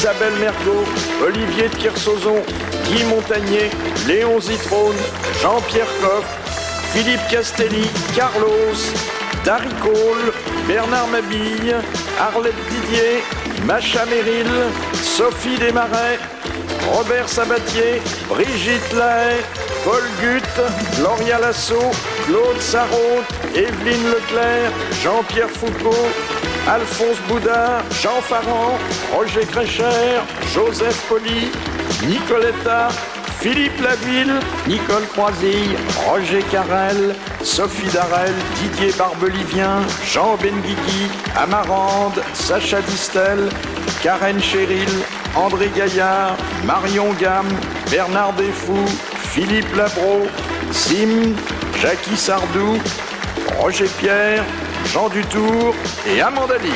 Isabelle Mergot, Olivier de Kersauzon, Guy Montagnier, Léon Zitrone, Jean-Pierre Coff, Philippe Castelli, Carlos, Darry Cole, Bernard Mabille, Arlette Didier, Macha Merrill, Sophie Desmarais, Robert Sabatier, Brigitte Lahaye, Paul Gutte, Gloria Lasso, Claude Sarraute, Evelyne Leclerc, Jean-Pierre Foucault, Alphonse Boudard, Jean Farand, Roger Crécher, Joseph Poli, Nicoletta, Philippe Laville, Nicole Croisille, Roger Carrel, Sophie Darel, Didier Barbelivien, Jean Benguigui, Amarande, Sacha Distel, Karen Cheryl, André Gaillard, Marion Gamme, Bernard Desfous, Philippe Labro, Sim, Jackie Sardou, Roger Pierre, Jean Dutour et Amanda Lee.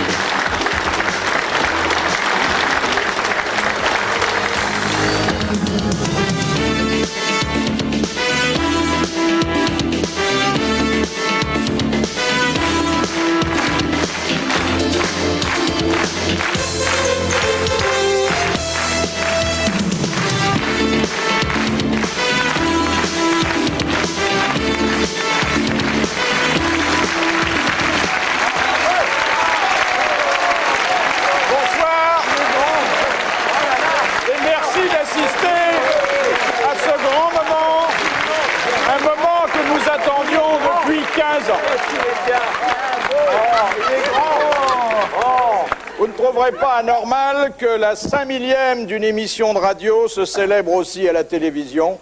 Vous ne trouverez pas anormal que la 5 000e d'une émission de radio se célèbre aussi à la télévision.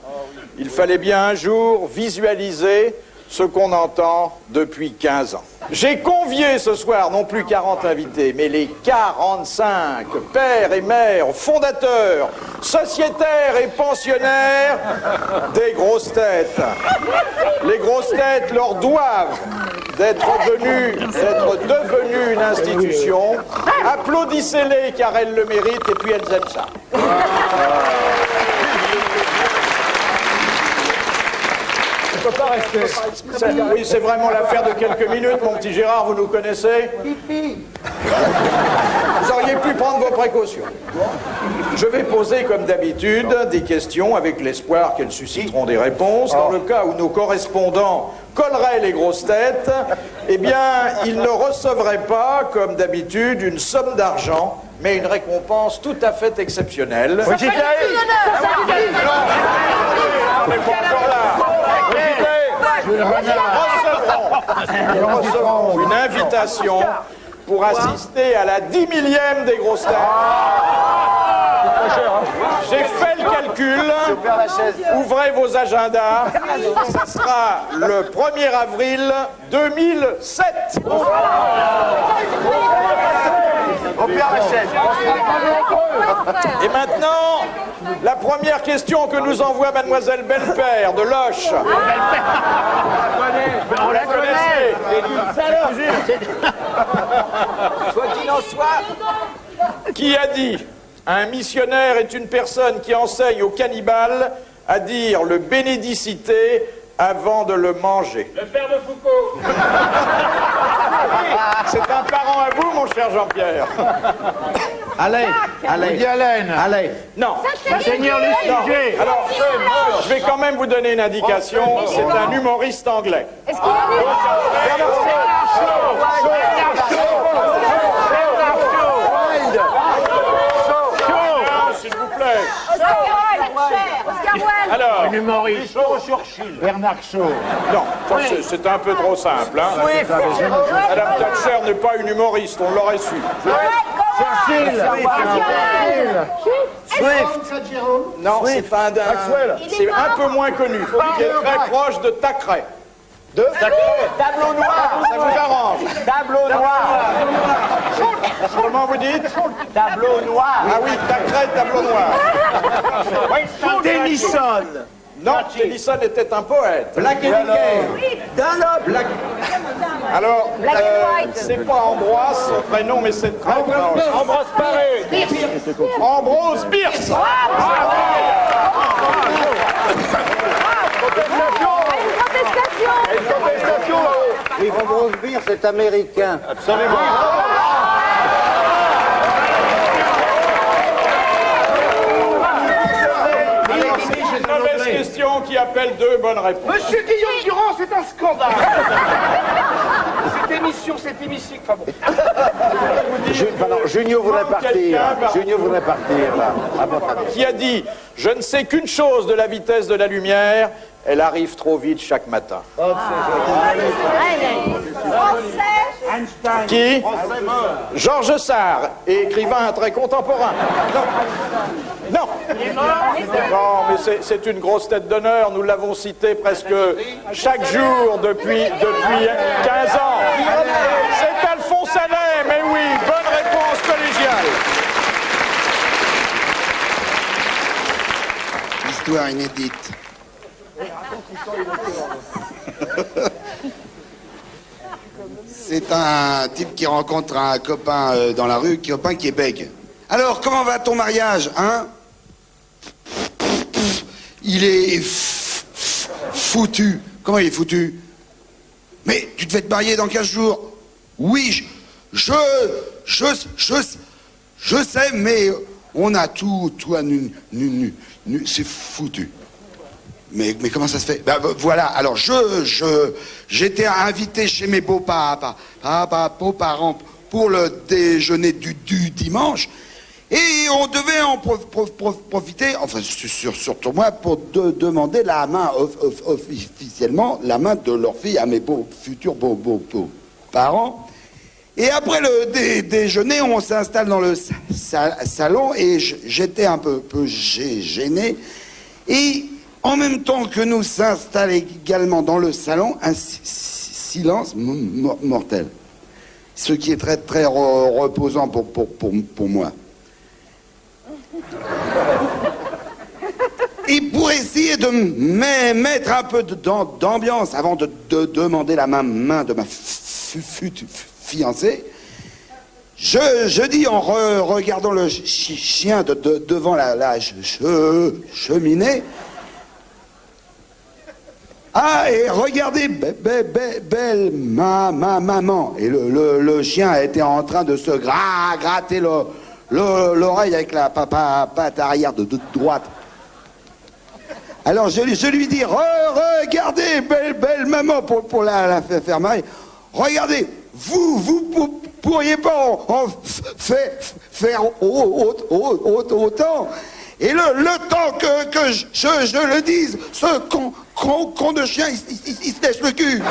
Il fallait bien un jour visualiser ce qu'on entend depuis 15 ans. J'ai convié ce soir non plus 40 invités, mais les 45 pères et mères, fondateurs, sociétaires et pensionnaires des grosses têtes. Les grosses têtes leur doivent d'être devenues une institution. Applaudissez-les car elles le méritent et puis elles aiment ça. On peut pas rester. Oui, c'est vraiment l'affaire de quelques minutes, mon petit Gérard, vous nous connaissez. Vous auriez pu prendre vos précautions. Je vais poser, comme d'habitude, des questions avec l'espoir qu'elles susciteront des réponses. Dans le cas où nos correspondants colleraient les grosses têtes, eh bien, ils ne recevraient pas, comme d'habitude, une somme d'argent, mais une récompense tout à fait exceptionnelle. On n'est pas encore là. Nous recevrons une invitation pour assister à la 10 000e des grosses têtes. J'ai fait le calcul. Ouvrez vos agendas. Ça sera le 1er avril 2007. Et maintenant, la première question que nous envoie Mademoiselle Belpère de Loche. On la connaissez. Quoi qu'il en soit. Qui a dit « Un missionnaire est une personne qui enseigne aux cannibales à dire le bénédicité avant de le manger ». Le père de Foucault. C'est un parent à vous, mon cher Jean-Pierre. Allez, allez. Non. Seigneur le sujet. Alors, je vais quand même vous donner une indication. C'est un humoriste anglais. Est-ce qu'il a dit S'il vous plaît. Oscar Wilde. Alors, Humoriste. Bernard Shaw. non, ça, c'est un peu trop simple. Hein. Madame Thatcher n'est pas une humoriste, on l'aurait su. Non, c'est un peu moins connu. Il est très proche de Thackeray. Tableau noir. Ça vous arrange? Tableau noir. Comment vous dites? Tableau noir. Ah oui, Thackeray, tableau noir. Tennyson. Non, Tennyson était un poète. Black and Black. Alors, Black and White. c'est pas Ambroise, son prénom, mais c'est très proche. Ambrose Paré. Ambrose Bierce. Ambrose Bierce c'est américain. Absolument. appelle 2 bonnes réponses. Monsieur Guillaume Durand, c'est un scandale. Cette émission, c'est hémicycle. Enfin bon. Pardon, Junio voudrait partir. Quelqu'un va- Junio voudrait partir, là, à votre avis. Qui a dit « Je ne sais qu'une chose de la vitesse de la lumière, elle arrive trop vite chaque matin. Français. Qui Georges Sard, écrivain très contemporain. Non. Non, mais c'est une grosse tête d'honneur. Nous l'avons cité presque chaque jour depuis 15 ans. C'est Alphonse Allais, mais oui, bonne réponse collégiale. Histoire inédite. C'est un type qui rencontre un copain dans la rue, copain qui est bègue. Alors, comment va ton mariage, hein? Il est foutu. Comment il est foutu? Mais tu devais te marier dans 15 jours. Oui, je sais, mais on a tout à c'est foutu. Mais comment ça se fait? Ben, voilà, alors j'étais invité chez mes beaux-parents pour le déjeuner du dimanche. Et on devait en profiter, enfin surtout moi, pour demander la main, officiellement, la main de leur fille à mes futurs beaux-parents. Et après le déjeuner, on s'installe dans le salon et j'étais un peu gêné. Et en même temps que nous s'installe également dans le salon, un silence mortel. Ce qui est très, très reposant pour moi. Et pour essayer de mettre un peu d'ambiance avant de demander la main de ma fiancée, je dis en regardant le chien devant la cheminée, ah, et regardez, belle maman. Et le chien était en train de se gratter l'oreille avec la patte arrière de droite. Alors je lui dis, regardez, belle maman, pour la faire marrer. Regardez, vous pourriez pas en faire autant. Et le temps que je le dise, ce con de chien, il se lèche le cul.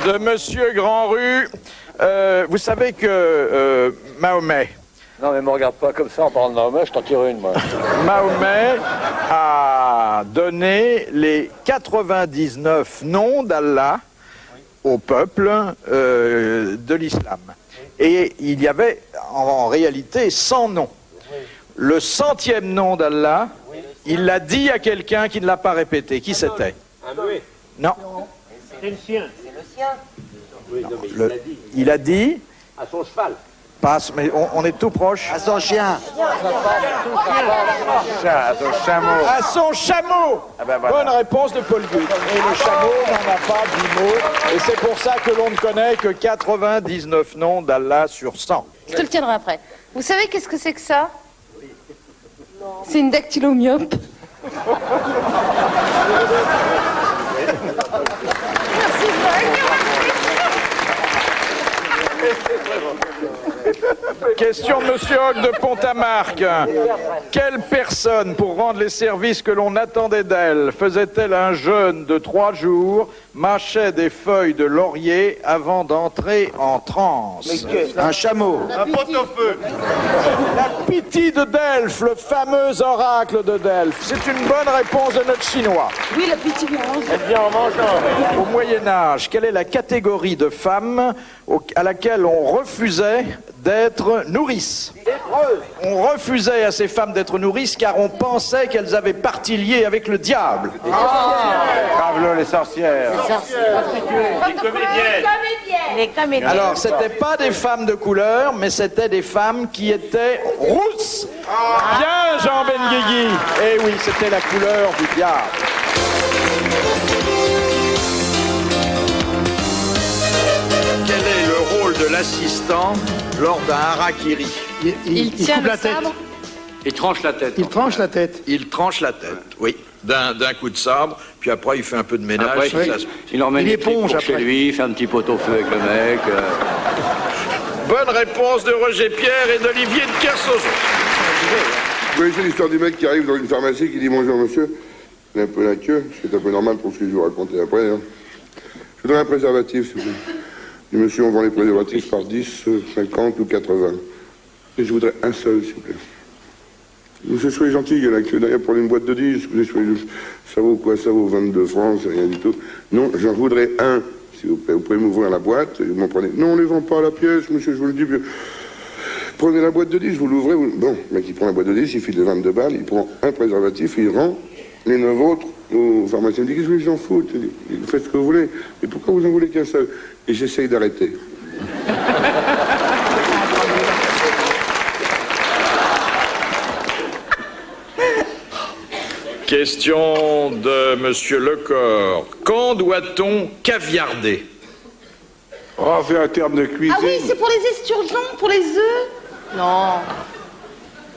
De Monsieur Grandrue, vous savez que Mahomet... Non, mais me regarde pas comme ça en parlant de Mahomet, je t'en tire une, moi. Mahomet a donné les 99 noms d'Allah au peuple de l'islam. Et il y avait en réalité 100 noms. Le 100e nom d'Allah, il l'a dit à quelqu'un qui ne l'a pas répété. Qui c'était? Non. C'est le sien. Il a dit... À son cheval. Passe, mais on est tout proche. À son chien. À son chameau. À son chameau. Ah ben voilà. Bonne réponse de Paul Gut. Et le chameau n'en a pas 10 mots. Et c'est pour ça que l'on ne connaît que 99 noms d'Allah sur 100. Je te le tiendrai après. Vous savez qu'est-ce que c'est que ça? C'est une dactylomyope. Merci, Question de Monsieur Hoc de Pont-à-Marc. Quelle personne, pour rendre les services que l'on attendait d'elle, faisait-elle un jeûne de 3 jours, mâchait des feuilles de laurier avant d'entrer en transe? Un chameau. Un pot-au-feu. La Pythie de Delphes, le fameux oracle de Delphes. C'est une bonne réponse de notre chinois. Oui, la petite viande. Elle vient en mangeant. Au Moyen-Âge, quelle est la catégorie de femmes à laquelle on refusait d'être nourrice? On refusait à ces femmes d'être nourrices car on pensait qu'elles avaient partie liée avec le diable. Pablo, les sorcières. Les comédiennes. Les comédiennes. Alors, c'était pas des femmes de couleur, mais c'était des femmes qui étaient rousses. Bien, Jean Benguigui. Eh oui, c'était la couleur du diable. Quel est le rôle de l'assistant lors d'un harakiri? Il tient coupe le la tête. sabre. Il tranche la tête. Il tranche la tête. Il tranche la tête, oui, d'un coup de sabre, puis après il fait un peu de ménage. Après, ça il, se- il emmène Il des trucs éponge pour chez après. lui, il fait un petit pot-au-feu avec le mec. Bonne réponse de Roger Pierre et d'Olivier de Kersauzon. Vous connaissez l'histoire du mec qui arrive dans une pharmacie qui dit bonjour monsieur, il a un peu la queue, c'est un peu normal pour ce que je vais vous raconter après. Hein. Je voudrais un préservatif, s'il vous plaît. Je dis monsieur, on vend les préservatifs par 10, 50 ou 80. Et je voudrais un seul, s'il vous plaît. Monsieur, soyez gentil, il y a la queue derrière pour une boîte de 10. Ça vaut quoi? Ça vaut 22 francs, c'est rien du tout. Non, j'en voudrais un, s'il vous plaît. Vous pouvez m'ouvrir la boîte et vous m'en prenez. Non, on ne les vend pas à la pièce, monsieur, je vous le dis. Prenez la boîte de 10, vous l'ouvrez. Bon, le mec, il prend la boîte de 10, il file les 22 balles, il prend un préservatif, il rend les 9 autres au pharmacien. Il dit, qu'est-ce que vous en foutez? Vous faites ce que vous voulez. Mais pourquoi vous en voulez qu'un seul? Et j'essaye d'arrêter. Question de Monsieur Lecor. Quand doit-on caviarder? Oh, c'est un terme de cuisine. Ah oui, c'est pour les esturgeons, pour les œufs. Non.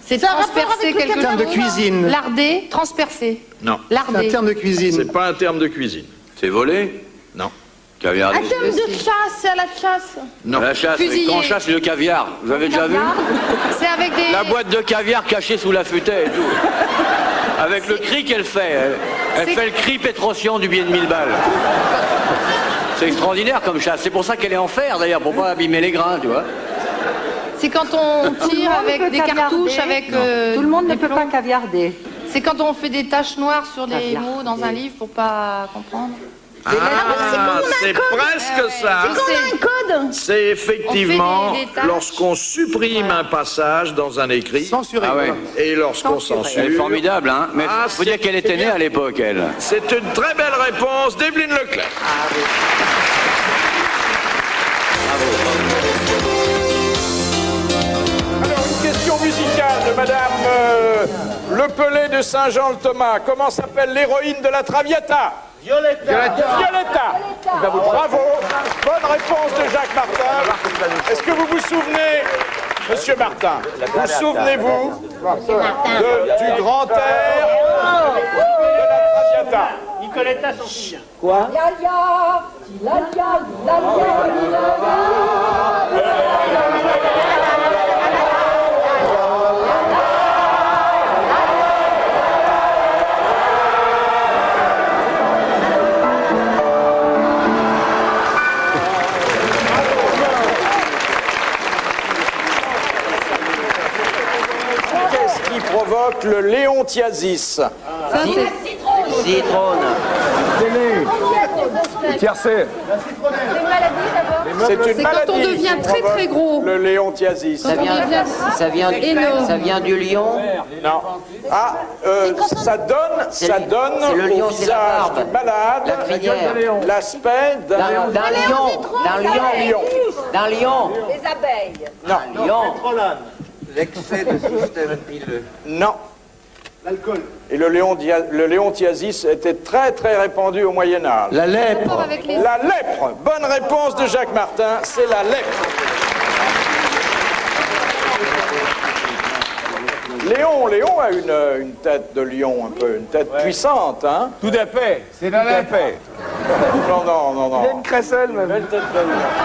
C'est Ça a rapport transpercer avec le quelque terme de chose. cuisine. Larder, transpercer. Non, C'est un Larder. terme de cuisine. c'est pas un terme de cuisine. C'est volé? Non, Caviar. Un terme de chasse, c'est à la chasse. non. La chasse, Fusillé. quand on chasse le caviar, vous avez déjà vu? C'est avec des... La boîte de caviar cachée sous la futaie et tout. Avec le cri qu'elle fait. Elle C'est- fait le cri Pétrosian du billet de 1000 balles. C'est extraordinaire comme chasse. C'est pour ça qu'elle est en fer d'ailleurs, pour pas abîmer les grains, tu vois. C'est quand on Tout le tire monde avec peut des caviarder. cartouches, avec... Tout le monde ne des peut plombs. pas caviarder. C'est quand on fait des taches noires sur des Caviarder. mots dans un livre pour pas comprendre. Ah, c'est presque ça. Et c'est- Code. C'est effectivement On fait des tâches. lorsqu'on supprime un passage dans un écrit Censuré. Ah ouais. voilà. et lorsqu'on Elle est censure. formidable, hein. Mais Ah, faut dire c'est- qu'elle était née à l'époque, elle. C'est une très belle réponse d'Evelyne Leclerc. Alors, une question musicale de Madame Lepelé de Saint-Jean-le-Thomas. Comment s'appelle l'héroïne de la Traviata? Violetta. Bravo. Bonne réponse de Jacques Martin. Est-ce que vous vous souvenez, Monsieur Martin, vous souvenez-vous du grand air de la Traviata? Nicoletta s'en souvient. Qu'est-ce qui provoque le léontiasis? Ça, c'est... Citrone. Tiercé. C'est une C'est quand maladie on devient qui très, provoque très gros. le léontiasis. Quand on devient... énorme. Ça vient du lion. Non. Ah, ça donne c'est le lion, au c'est la visage barbe. du malade La crinière. l'aspect D'un lion. D'un lion. D'un lion. Les abeilles. Non, Lion. L'excès de système pileux. non. L'alcool. Et le léontiasis était très très répandu au Moyen-Âge. La lèpre. Avec les... La lèpre. Bonne réponse de Jacques Martin, c'est la lèpre. Léon a une tête de lion, un peu, une tête puissante, hein? Tout à fait. C'est la lèpre. Non. Il y a une crécelle, même.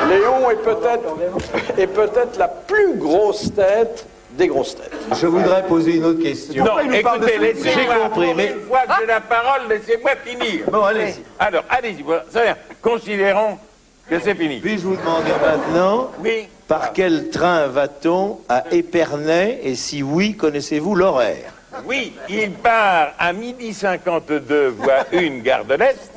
Léon est peut-être la plus grosse tête des grosses têtes. Je voudrais poser une autre question. Non, écoutez, J'ai laissez-moi, compris, pour mais... une fois que j'ai la parole, laissez-moi finir. Bon, allez-y. Alors, allez-y, voilà, ça vient. Considérons que c'est fini. Puis-je vous demander maintenant, Oui. par quel train va-t-on à Épernay et si oui, connaissez-vous l'horaire? Oui, il part à 12h52, voie 1, gare de l'Est.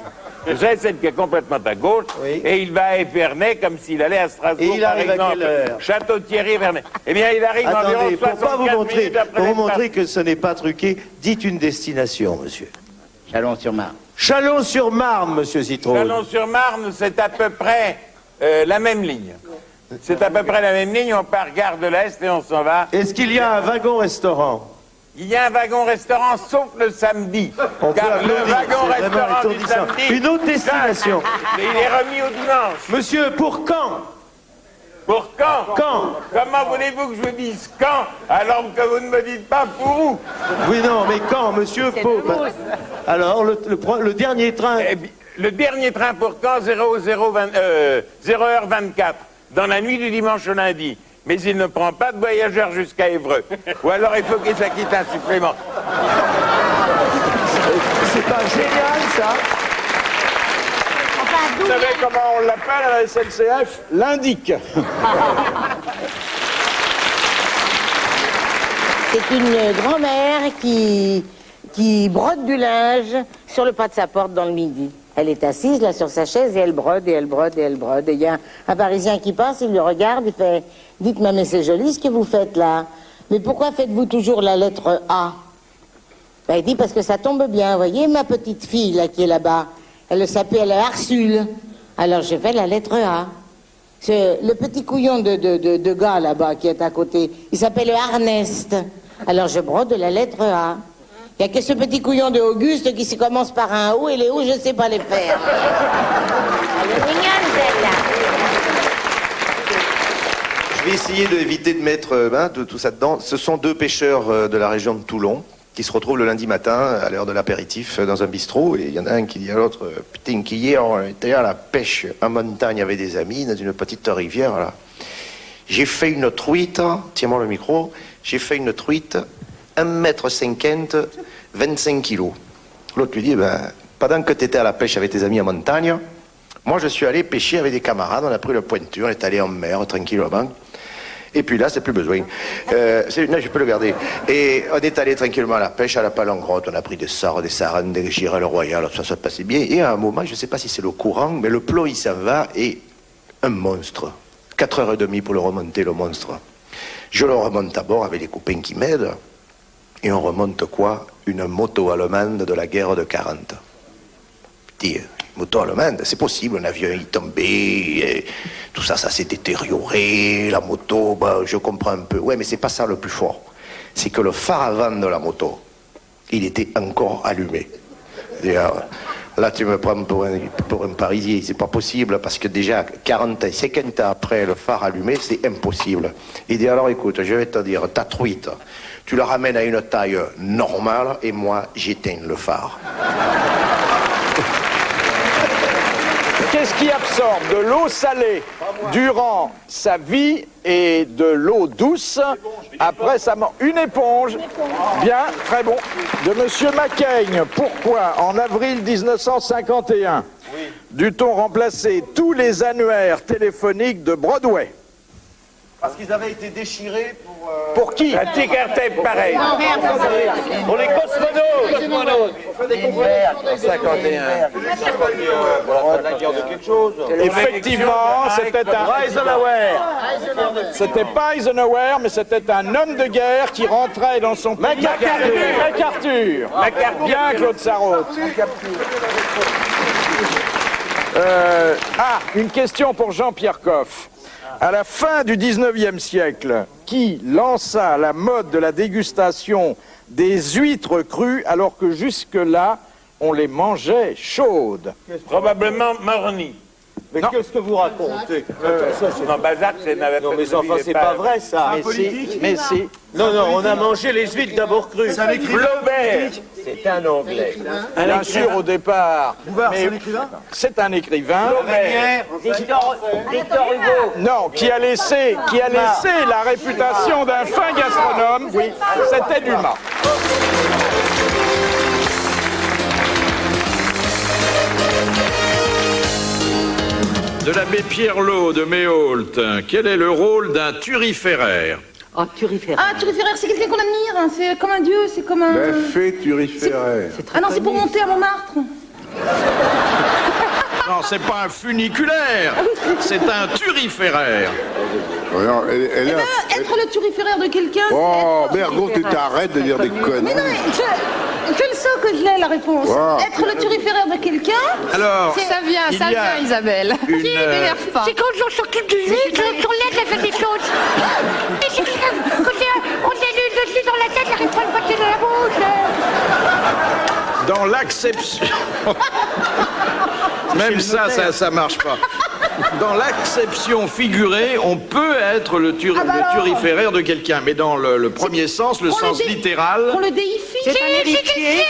J'ai celle qui est complètement à gauche. Oui. Et il va à Épernay comme s'il allait à Strasbourg, Et il par arrive à exemple. quelle heure? Château-Thierry-Vernay. Eh bien, il arrive environ Attendez, pour 64 pas vous montrer, minutes après pour vous le départ. montrer que ce n'est pas truqué, dites une destination, monsieur. Chalon-sur-Marne. Chalon-sur-Marne, monsieur Citrone. Chalon-sur-Marne, c'est à peu près la même ligne. C'est à peu près la même ligne, on part gare de l'Est et on s'en va. Est-ce qu'il y a un wagon-restaurant? Il y a un wagon-restaurant, sauf le samedi. On peut Car le applaudir, c'est vraiment wagon-restaurant du étourdissant. samedi... Une autre destination. Mais il est remis au dimanche. Monsieur, pour quand? Pour quand? Quand? Comment voulez-vous que je vous dise quand, alors que vous ne me dites pas pour où? Oui, non, mais quand, monsieur Pau? Alors, le dernier train... Eh bien, le dernier train pour quand? 0h24, dans la nuit du dimanche au lundi. Mais il ne prend pas de voyageurs jusqu'à Évreux. Ou alors il faut qu'il s'acquitte un supplément. C'est pas génial, ça? Vous savez comment on l'appelle à la SNCF? L'indique. C'est une grand-mère qui brode du linge sur le pas de sa porte dans le midi. Elle est assise là sur sa chaise et elle brode et elle brode et elle brode. Et il y a un Parisien qui passe, il le regarde, il fait « Dites-moi, mais c'est joli ce que vous faites là. Mais pourquoi faites-vous toujours la lettre A ?» Ben, il dit « Parce que ça tombe bien. Vous voyez ma petite fille là qui est là-bas, elle s'appelle Arsule. Alors je fais la lettre A. C'est le petit couillon de gars là-bas qui est à côté. Il s'appelle Ernest. Alors je brode la lettre A. Il n'y a que ce petit couillon de Auguste qui commence par un O et les O, je ne sais pas les faire. Elle est mignonne, celle-là. Je vais essayer d'éviter de mettre tout ça dedans. Ce sont deux pêcheurs de la région de Toulon qui se retrouvent le lundi matin à l'heure de l'apéritif dans un bistrot. Et il y en a un qui dit à l'autre « Putain, qu'hier on était à la pêche en montagne avec des amis dans une petite rivière. Là. J'ai fait une truite, tiens-moi le micro, j'ai fait une truite 1,50 m, 25 kilos. » L'autre lui dit pendant que tu étais à la pêche avec tes amis en montagne, moi je suis allé pêcher avec des camarades, on a pris le pointure, on est allé en mer tranquillement. Et puis là, c'est plus besoin. Là, je peux le garder. Et on est allé tranquillement à la pêche, à la palangrotte. On a pris des sarres, des sarans, des girelles royales. Ça se passait bien. Et à un moment, je ne sais pas si c'est le courant, mais le plot, il s'en va et un monstre. 4h30 pour le remonter, le monstre. Je le remonte à bord avec les copains qui m'aident. Et on remonte quoi? Une moto allemande de la guerre de 40. Petit, moto allemande, c'est possible, un avion est tombé, tout ça, ça s'est détérioré, la moto, je comprends un peu. Ouais, mais c'est pas ça le plus fort. C'est que le phare avant de la moto, il était encore allumé. D'ailleurs, là, tu me prends pour un Parisien, c'est pas possible, parce que déjà, 50 ans après le phare allumé, c'est impossible. Il dit, alors écoute, je vais te dire, ta truite, tu la ramènes à une taille normale, et moi, j'éteins le phare. Qu'est-ce qui absorbe de l'eau salée durant sa vie et de l'eau douce après sa mort? Une éponge. Bien, très bon. De Monsieur Macaigne. Pourquoi, en avril 1951, dut-on remplacer tous les annuaires téléphoniques de Broadway? Parce qu'ils avaient été déchirés pour... Pour qui? Un ticker tape pareil. Pour les cosmonautes. En 51. La guerre de quelque chose. Effectivement, c'était un... Eisenhower. C'était pas Eisenhower, mais c'était un homme de guerre qui rentrait dans son pays. MacArthur. Bien, Claude Sarraute. Une question pour Jean-Pierre Coff. À la fin du 19e siècle, qui lança la mode de la dégustation des huîtres crues alors que jusque-là, on les mangeait chaudes? Probablement Morny. Mais qu'est-ce que vous racontez? Non, Balzac, n'avait pas... Non, mais enfin, c'est pas vrai, ça. Mais si. Non, non, on a mangé les huîtres d'abord crues. Flaubert. C'est un Anglais. Bien sûr, au départ. Mais c'est un écrivain. Victor Hugo. Non, qui a laissé la réputation d'un fin gastronome. Oui, c'était Dumas. De l'abbé Pierrelot de Méholt, quel est le rôle d'un turiféraire? Oh, turiféraire. Ah, turiféraire, c'est quelqu'un qu'on admire. C'est comme un dieu, c'est comme un... La fée turiféraire. Ah non, c'est pour monter à Montmartre. Non, c'est pas un funiculaire, c'est un turiféraire. Alors, elle est... Être le turiféraire de quelqu'un... Oh, Bergon, tu t'arrêtes de dire des Mais conneries. non, mais je le sens que je l'ai, la réponse. Wow. Être le turiféraire de quelqu'un... Alors, Ça vient, Isabelle. Qui n'énerve pas. C'est quand on s'occupe du huître, ton lait, ça fait des choses. Mais c'est grave, quand on est dessus dans la tête, il n'arrive pas à le botter dans la bouche. Dans l'acception. Même ça marche pas. Dans l'acception figurée, on peut être le turiféraire de quelqu'un, mais dans le premier sens, le sens littéral... On le déifie. C'est un héritier.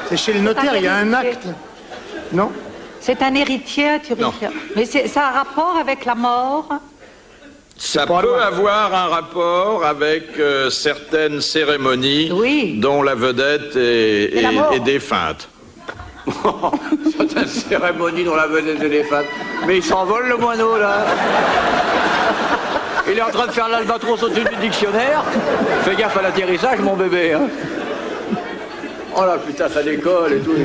C'est chez le notaire, il y a un acte. Non? C'est un héritier, tu Non. Mais ça a un rapport avec la mort? Ça peut avoir un rapport avec certaines cérémonies dont la vedette est défunte. Certaines cérémonies dont la vedette est défunte. Mais il s'envole le moineau, là. Il est en train de faire l'albatros au-dessus du dictionnaire. Fais gaffe à l'atterrissage, mon bébé. Hein. Oh là, putain, ça décolle et tout.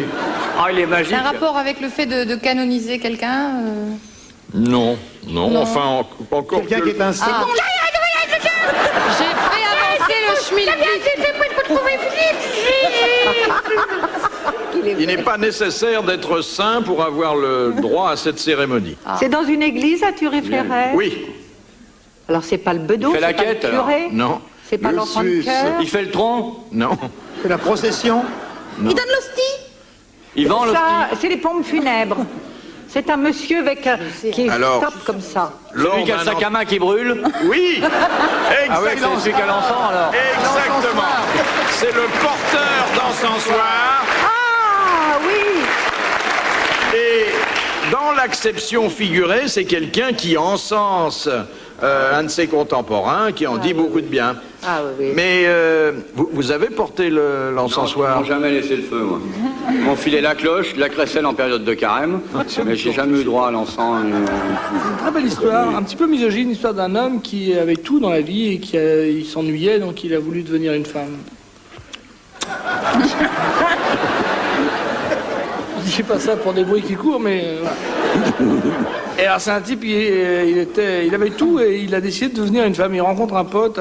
Ah, il est magique. C'est un rapport avec le fait de canoniser quelqu'un Non, enfin, encore Quelqu'un qui est un saint. J'ai fait avancer le schmilblick. Il n'est pas nécessaire d'être saint pour avoir le droit à cette cérémonie. C'est dans une église à Turé-Ferret? Oui. Alors c'est pas le bedeau, Il fait la c'est pas quête, le curé, Non. c'est pas l'enfant de cœur. Il fait le tronc. Non. C'est la procession. Il donne l'hostie. Il vend l'hostie. Ça, c'est les pompes funèbres. C'est un monsieur avec qui Alors, tape comme ça. Celui qui a le sac à main qui brûle. Oui. Ah ouais, c'est celui qui a l'encens alors. Exactement. C'est le porteur d'encensoir. Ah oui. Et dans l'acception figurée, c'est quelqu'un qui encense un de ses contemporains, qui en dit beaucoup de bien. Ah oui. Mais vous avez porté l'encensoir? Non, jamais laissé le feu, moi. Mon filé la cloche, la crécelle en période de carême, mais j'ai jamais eu droit à l'encens. Une très belle histoire, un petit peu misogyne, l'histoire d'un homme qui avait tout dans la vie et qui il s'ennuyait, donc il a voulu devenir une femme. Je dis pas ça pour des bruits qui courent, mais... Et alors c'est un type, il avait tout et il a décidé de devenir une femme. Il rencontre un pote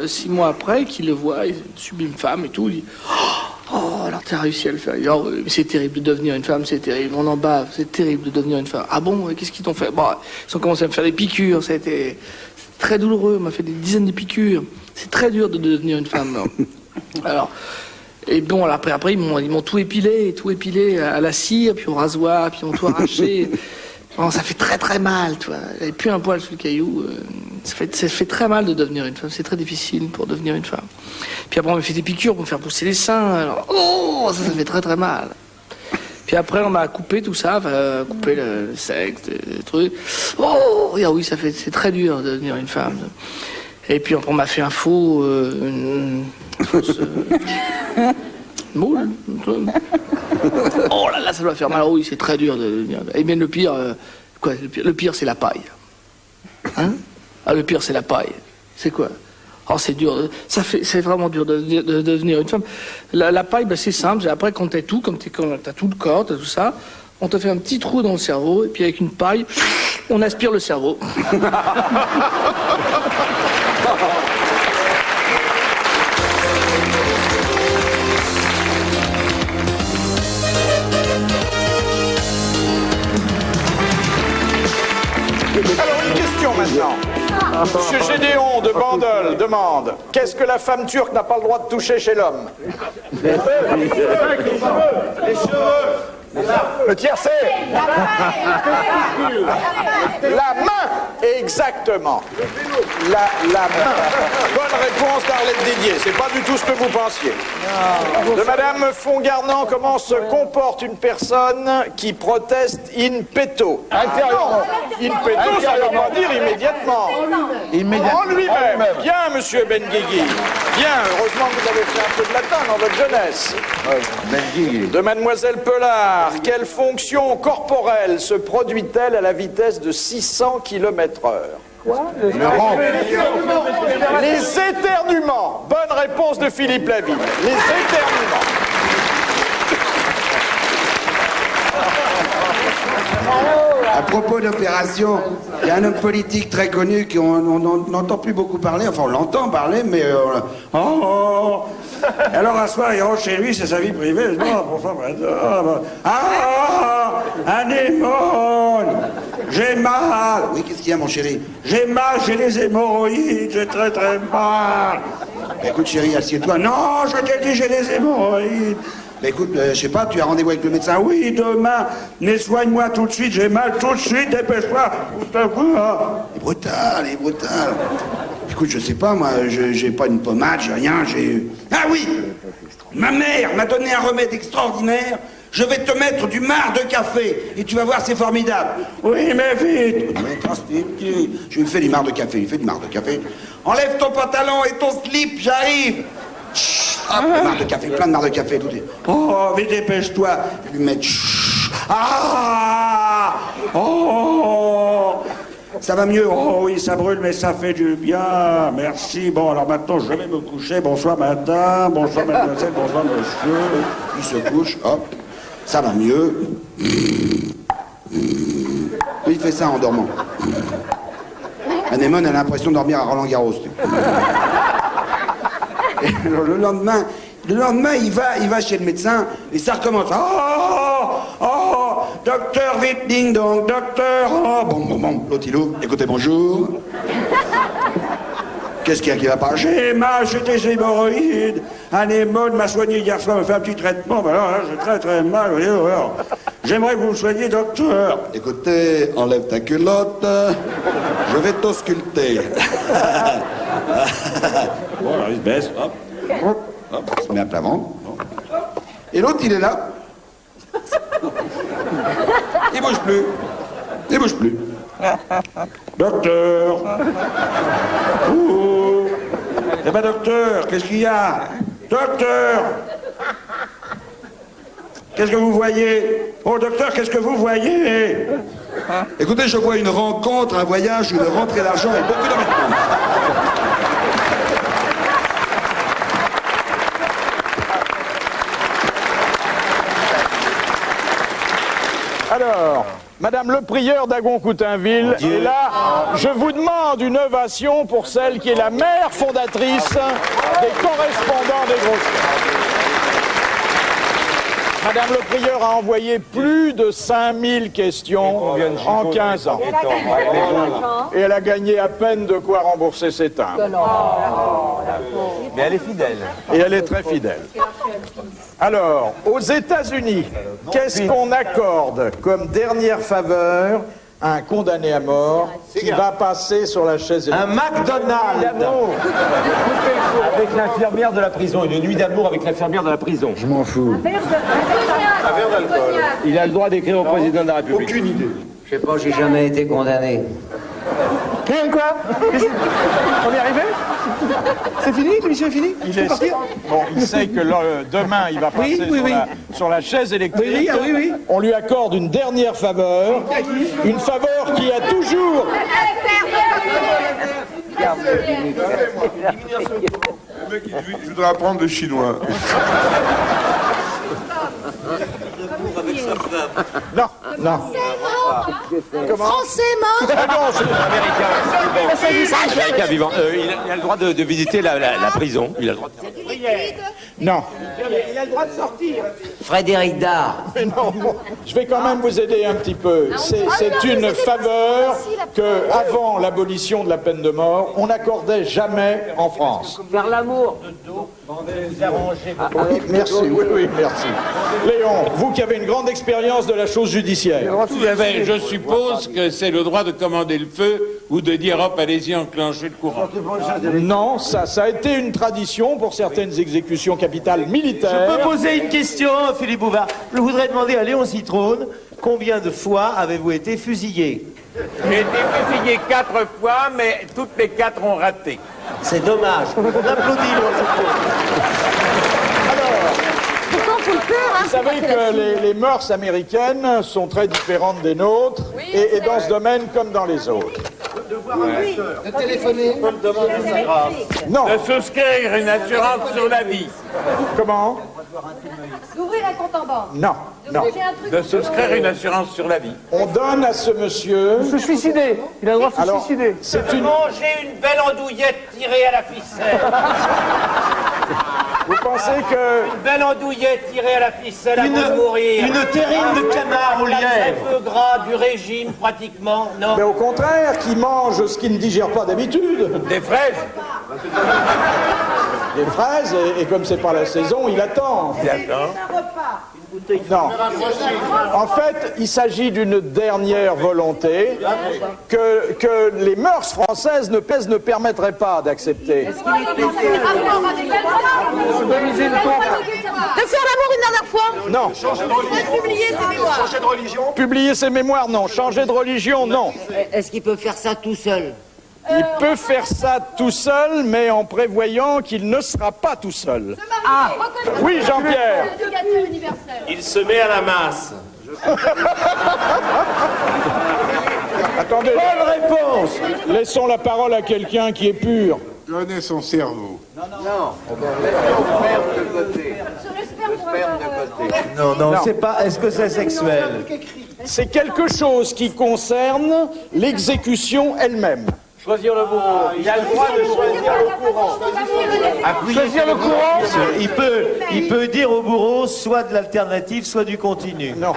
6 mois après qui le voit, il est une sublime femme et tout. Il dit « Oh, alors t'as réussi à le faire. » Il dit « Oh, oui, mais c'est terrible de devenir une femme, c'est terrible. On en bave, c'est terrible de devenir une femme. » « Ah bon, qu'est-ce qu'ils t'ont fait ?» Bon, ils ont commencé à me faire des piqûres, ça a été très douloureux, on m'a fait des dizaines de piqûres. C'est très dur de devenir une femme. Alors... Et bon, après ils m'ont tout épilé à la cire, puis au rasoir, puis ils m'ont tout arraché. Bon, ça fait très très mal, tu vois. J'avais plus un poil sur le caillou. Ça fait très mal de devenir une femme. C'est très difficile pour devenir une femme. Puis après, on m'a fait des piqûres pour me faire pousser les seins. Alors, oh, ça fait très très mal. Puis après, on m'a coupé tout ça, coupé le sexe, des trucs. Oh, oui, c'est très dur de devenir une femme. Et puis après, on m'a fait un faux... moule. Oh là là, ça doit faire mal. Oui, c'est très dur de devenir. Et bien le pire, le pire, c'est la paille. Hein? Ah, le pire, c'est la paille. C'est quoi? Oh, c'est dur. C'est vraiment dur de devenir une femme. La paille, ben, c'est simple. Après, quand t'as tout, t'as tout le corps, t'as tout ça, on te fait un petit trou dans le cerveau, et puis avec une paille, on aspire le cerveau. Alors, une question maintenant. Monsieur Gédéon de Bandol demande: qu'est-ce que la femme turque n'a pas le droit de toucher chez l'homme? Les cheveux. Le tiercé. La main. Exactement. La main. Bonne réponse d'Arlette Didier. C'est pas du tout ce que vous pensiez. De Madame Fongarnant: comment se comporte une personne qui proteste in petto? Intérieurement. In petto, ça ne veut pas dire immédiatement. En lui-même. Bien, monsieur Benguigui. Bien, heureusement que vous avez fait un peu de latin dans votre jeunesse. De Mademoiselle Pelard: quelle fonction corporelle se produit-elle à la vitesse de 600 km/h? Les éternuements. Bonne réponse de Philippe Lavigne. Les éternuements. À propos d'opération, il y a un homme politique très connu qu'on n'entend plus beaucoup parler, enfin on l'entend parler, mais... Alors un soir, il rentre chez lui, c'est sa vie privée, je dis, un démon, j'ai mal. Oui, qu'est-ce qu'il y a, mon chéri? J'ai mal, j'ai les hémorroïdes, j'ai très très mal. Écoute, chéri, assieds-toi. Non, je t'ai dit, j'ai les hémorroïdes. Bah écoute, je sais pas, tu as rendez-vous avec le médecin? Oui, demain, mais soigne-moi tout de suite, j'ai mal tout de suite, dépêche-toi. Il est brutal, il est brutal. Écoute, je sais pas, moi, j'ai pas une pommade, j'ai rien, j'ai... Ah oui! Ma mère m'a donné un remède extraordinaire. Je vais te mettre du marc de café et tu vas voir, c'est formidable. Oui, mais vite. Je lui fais du marc de café, il fait du marc de café. Enlève ton pantalon et ton slip, j'arrive. Hop, marc de café, plein de marc de café, tout est. Oh, mais dépêche-toi. Je lui mets. Ah! Oh! Ça va mieux? Oh oui, ça brûle, mais ça fait du bien. Merci. Bon, alors maintenant, je vais me coucher. Bonsoir, madame. Bonsoir, mademoiselle. Bonsoir, monsieur. Il se couche, hop. Ça va mieux. Il fait ça en dormant. Anémone a l'impression de dormir à Roland-Garros. Et alors, le lendemain, il va chez le médecin et ça recommence. Oh, docteur, vite, ding dong, docteur. Oh, bon, l'autre il ouvre. Écoutez, bonjour. Qu'est-ce qu'il y a qui va pas? J'ai mal, j'ai des hémorroïdes. Anémone m'a soigné hier soir, m'a fait un petit traitement. Ben alors là, j'ai très très mal. Alors, j'aimerais que vous me soigniez, docteur. Écoutez, enlève ta culotte. Je vais t'ausculter. Bon, alors il se baisse, hop, il se met à plat ventre. Et l'autre, il est là. Il bouge plus. Il bouge plus. Docteur. Ouh. Eh ben, docteur, qu'est-ce qu'il y a? Docteur. Qu'est-ce que vous voyez? Oh, docteur, qu'est-ce que vous voyez? Écoutez, je vois une rencontre, un voyage, une rentrée d'argent et beaucoup d'endettement. Alors, Madame le prieur d'Agon-Coutainville, et là, je vous demande une ovation pour celle qui est la mère fondatrice des correspondants des grosses têtes. Madame le prieur a envoyé plus de 5000 questions en 15 ans. Et elle a gagné à peine de quoi rembourser ses timbres. Mais elle est fidèle. Et elle est très fidèle. Alors, aux États-Unis, qu'est-ce qu'on accorde comme dernière faveur à un condamné à mort qui va passer sur la chaise électrique? Un McDonald's avec l'infirmière de la prison. Une nuit d'amour avec l'infirmière de la prison. Je m'en fous. Un verre d'alcool. Il a le droit d'écrire au président de la République. Aucune idée. Je sais pas, j'ai jamais été condamné. Quoi? On est arrivé? C'est fini? L'émission est finie? Il sait que demain, il va passer sur la chaise électrique. Oui. On lui accorde une dernière faveur. Une faveur qui a toujours... Le mec, je voudrais apprendre le chinois. Non. Comment? Français mort. Américain vivant. Il a le droit de visiter la prison. Il a le droit de... Non. Il a le droit de sortir. Frédéric Dard. Non, je vais quand même vous aider un petit peu. C'est une faveur que, avant l'abolition de la peine de mort, on n'accordait jamais en France. Faire l'amour. Oui, merci, merci. Léon, vous qui avez une grande expérience de la chose judiciaire. Je suppose que c'est le droit de commander le feu ou de dire hop, allez-y, enclenchez le courant. Non, ça a été une tradition pour certaines exécutions capitales militaires. Je peux poser une question, Philippe Bouvard. Je voudrais demander à Léon Zitrone, combien de fois avez-vous été fusillé? J'ai été fusillé 4 fois, mais toutes les 4 ont raté. C'est dommage. On applaudit Léon Zitrone. Vous savez que les mœurs américaines sont très différentes des nôtres, et dans ce domaine comme dans les autres. De téléphoner. Non. De souscrire une assurance sur la vie. Comment? D'ouvrir un compte en banque. Non. De souscrire une assurance sur la vie. On donne à ce monsieur... Se suicider. Il a le droit de se suicider. C'est une... Manger une belle andouillette tirée à la ficelle. Vous pensez que... Une belle andouillette tirée à la ficelle avant de mourir. Une terrine de canard au lièvre. Un peu gras du régime, pratiquement, non? Mais au contraire, qui mange ce qu'il ne digère pas d'habitude. Des fraises. des fraises, et comme c'est pas la saison, il attend. Non. En fait, il s'agit d'une dernière volonté que les mœurs françaises ne permettraient pas d'accepter. De faire l'amour une dernière fois? Non. Publier ses mémoires. Changer de religion? Publier ses mémoires, non. Changer de religion, non. Est-ce qu'il peut faire ça tout seul? Il peut faire ça tout seul, mais en prévoyant qu'il ne sera pas tout seul. Ah. Oui, Jean-Pierre. Il se met à la masse. Attendez. Bonne réponse. Laissons la parole à quelqu'un qui est pur. Donnez son cerveau. Non, c'est pas. Est-ce que c'est sexuel? C'est quelque chose qui concerne l'exécution elle-même. Choisir le bourreau. Il a le droit de choisir le courant. Choisir le courant. Il peut dire au bourreau soit de l'alternative, soit du continu. Non.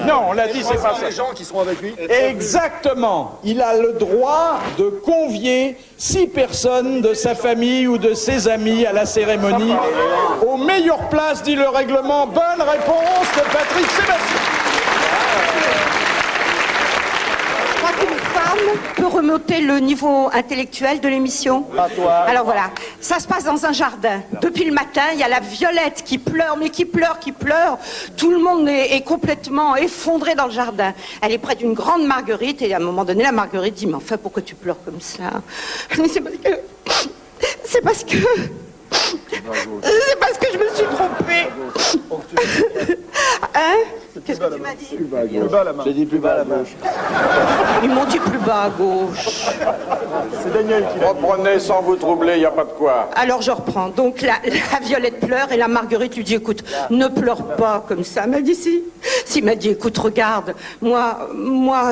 Non, on l'a dit, c'est pas ça. Les gens qui seront avec lui. Exactement. Il a le droit de convier 6 personnes de sa famille ou de ses amis à la cérémonie. Aux meilleures places, dit le règlement. Bonne réponse de Patrick Sébastien. Peut remonter le niveau intellectuel de l'émission. Alors voilà, ça se passe dans un jardin. Depuis le matin, il y a la Violette qui pleure, mais qui pleure. Tout le monde est complètement effondré dans le jardin. Elle est près d'une grande Marguerite et à un moment donné, la Marguerite dit « Mais enfin, pourquoi tu pleures comme ça ?» C'est parce que je me suis trompée. Hein? Qu'est-ce que tu m'as dit? J'ai dit plus bas à la gauche. Ils m'ont dit plus bas à gauche. C'est Daniel qui reprenez sans vous troubler, il n'y a pas de quoi. Alors je reprends. Donc la Violette pleure et la Marguerite lui dit écoute, ne pleure pas comme ça. Elle m'a dit si. Si, m'a dit écoute, regarde, moi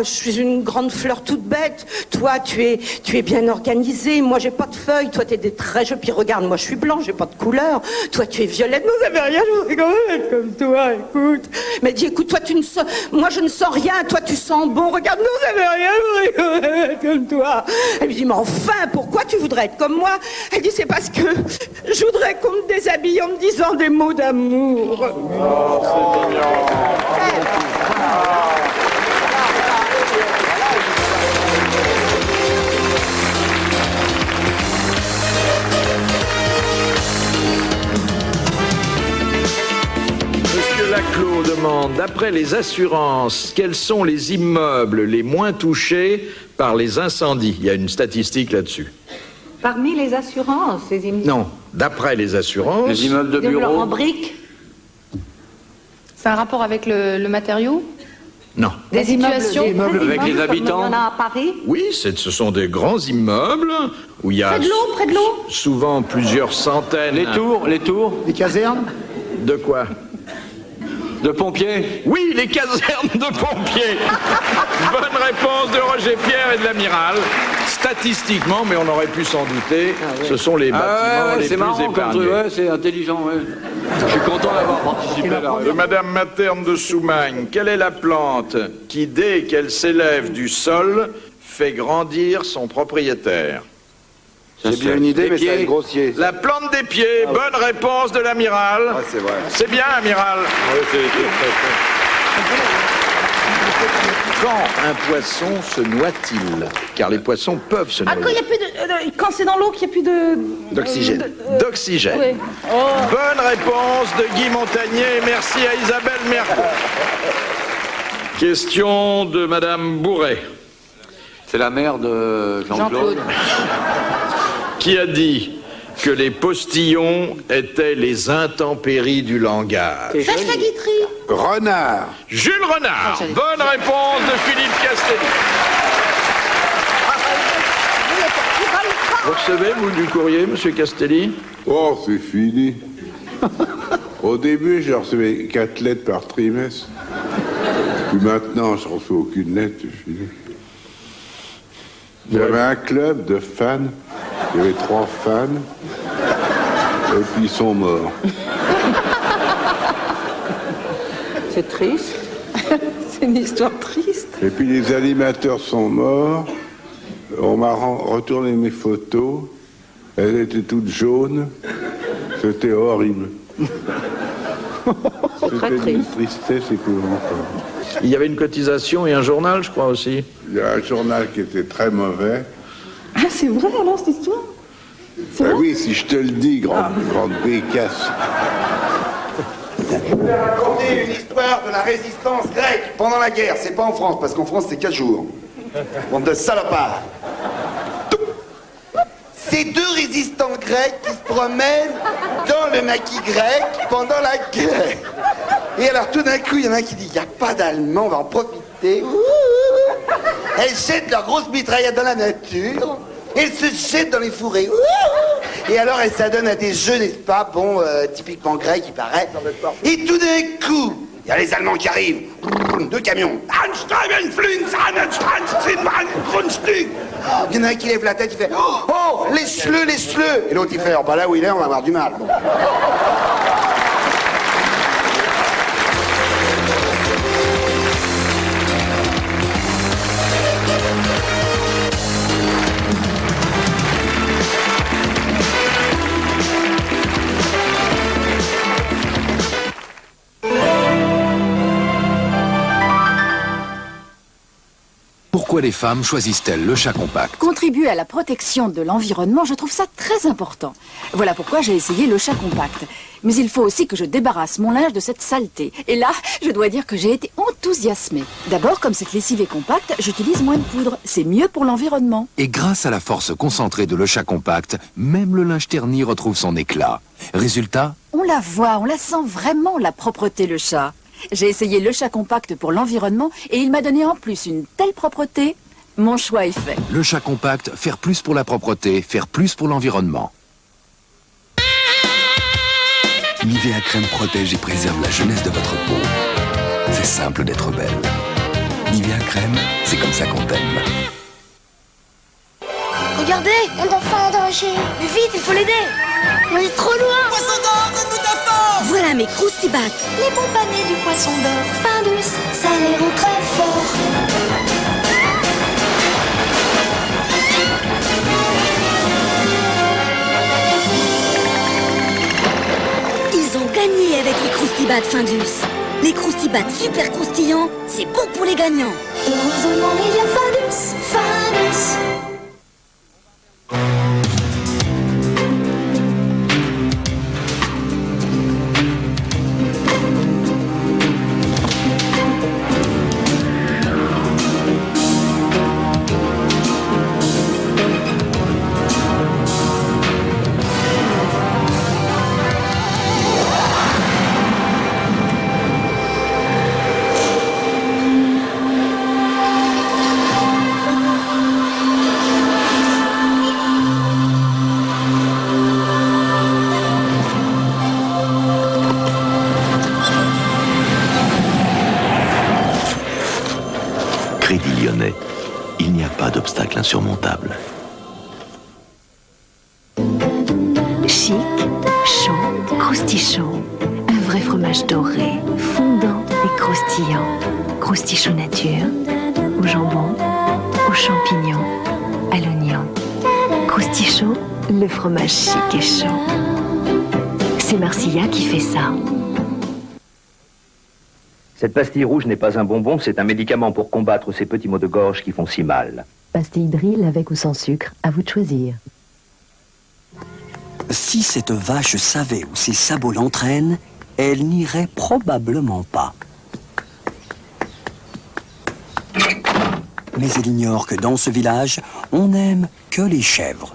je suis une grande fleur toute bête. Toi tu es bien organisée. Moi j'ai pas de feuilles. Toi t'es des très jolies. Puis regarde, moi je suis blanc, j'ai pas de couleur. Toi tu es violette. Non, ça fait rien, je voudrais quand même être comme toi. Écoute. Elle m'a dit écoute, toi moi je ne sens rien. Toi tu sens bon. Regarde, non, ça fait rien, je voudrais quand même être comme toi. Elle lui dit mais enfin, pourquoi tu voudrais être comme moi? Elle dit c'est parce que je voudrais qu'on me déshabille en me disant des mots d'amour. Oh, c'est mignon. Monsieur Laclos demande, d'après les assurances, quels sont les immeubles les moins touchés par les incendies? Il y a une statistique là-dessus. Parmi les assurances, ces immeubles. Non, d'après les assurances... Les immeubles de bureau. En briques. C'est un rapport avec le matériau? Non. Des immeubles avec les habitants. Il y en a à Paris. Oui, ce sont des grands immeubles où il y a... Près de l'eau? Souvent plusieurs centaines... Les tours. Les casernes? De quoi? De pompiers. Oui, les casernes de pompiers. Bonne réponse de Roger Pierre et de l'amiral. Statistiquement, mais on aurait pu s'en douter, ce sont les bâtiments les plus épargnés. Ouais, c'est intelligent, ouais. Je suis content d'avoir participé à la De Madame Materne de Soumagne, quelle est la plante qui, dès qu'elle s'élève du sol, fait grandir son propriétaire? J'ai bien une idée, mais ça va être grossier. La plante des pieds, bonne réponse de l'amiral. Ah, c'est vrai. C'est bien, amiral. Quand un poisson se noie-t-il? Car les poissons peuvent se Ah, noyer. quand il y a plus de... quand c'est dans l'eau qu'il n'y a plus de... D'oxygène. D'oxygène. Oui. Bonne réponse de Guy Montagnier. Merci à Isabelle Mergo. Question de Madame Bourret. C'est la mère de Jean-Claude. Qui a dit que les postillons étaient les intempéries du langage? Sacha Guitry. Renard. Jules Renard. Bonne réponse de Philippe Castelli. Vous recevez, vous, du courrier, monsieur Castelli? Oh, c'est fini. Au début, je recevais 4 lettres par trimestre. Puis maintenant, je ne reçois aucune lettre, c'est fini. J'avais un club de fans. Il y avait 3 fans. Et puis ils sont morts. C'est triste. C'est une histoire triste. Et puis les animateurs sont morts. On m'a retourné mes photos. Elle était toute jaune. C'était horrible. C'était une tristesse épouvantable. Il y avait une cotisation et un journal, je crois aussi. Il y a un journal qui était très mauvais. Ah, c'est vrai alors cette histoire? Ben oui, si je te le dis, grande bécasse. Je vais raconter une histoire de la résistance grecque pendant la guerre. C'est pas en France, parce qu'en France, c'est 4 jours. Bande de salopards. C'est 2 résistants grecs qui se promènent dans le maquis grec pendant la guerre. Et alors, tout d'un coup, il y en a un qui dit, il n'y a pas d'Allemands, on va en profiter. Elles jettent leurs grosses mitraillettes dans la nature. Elles se jettent dans les fourrés. Et alors, elles s'adonnent à des jeux, n'est-ce pas? Bon, typiquement grecs, il paraît. Et tout d'un coup, il y a les Allemands qui arrivent. 2 camions. Il y en a un qui lève la tête, il fait oh, les schleux. Et l'autre, il fait oh, bah là où il est, on va avoir du mal. Bon. Pourquoi les femmes choisissent-elles le chat compact? Contribuer à la protection de l'environnement, je trouve ça très important. Voilà pourquoi j'ai essayé le chat compact. Mais il faut aussi que je débarrasse mon linge de cette saleté. Et là, je dois dire que j'ai été enthousiasmée. D'abord, comme cette lessive est compacte, j'utilise moins de poudre. C'est mieux pour l'environnement. Et grâce à la force concentrée de le chat compact, même le linge terni retrouve son éclat. Résultat? On la voit, on la sent vraiment, la propreté, le chat. J'ai essayé le chat compact pour l'environnement et il m'a donné en plus une telle propreté. Mon choix est fait. Le chat compact, faire plus pour la propreté, faire plus pour l'environnement. Nivea Crème protège et préserve la jeunesse de votre peau. C'est simple d'être belle. Nivea Crème, c'est comme ça qu'on t'aime. Regardez, un enfant en danger. Mais vite, il faut l'aider. On est trop loin. Poisson d'or, donne-nous ta force. Voilà mes croustibats. Les bons panés du poisson d'or. Fin douce, ça les rend très forts. Ils ont gagné avec les croustibats Findus. Les croustibats super croustillants, c'est bon pour les gagnants. Heureusement, il y a Findus, Findus. Crédit Lyonnais, il n'y a pas d'obstacle insurmontable. Chic, chaud, croustichon. Un vrai fromage doré, fondant et croustillant. Croustichon nature, au jambon, aux champignons, à l'oignon. Croustichon, le fromage chic et chaud. C'est Marcilla qui fait ça. Cette pastille rouge n'est pas un bonbon, c'est un médicament pour combattre ces petits maux de gorge qui font si mal. Pastille Drill avec ou sans sucre, à vous de choisir. Si cette vache savait où ses sabots l'entraînent, elle n'irait probablement pas. Mais elle ignore que dans ce village, on n'aime que les chèvres.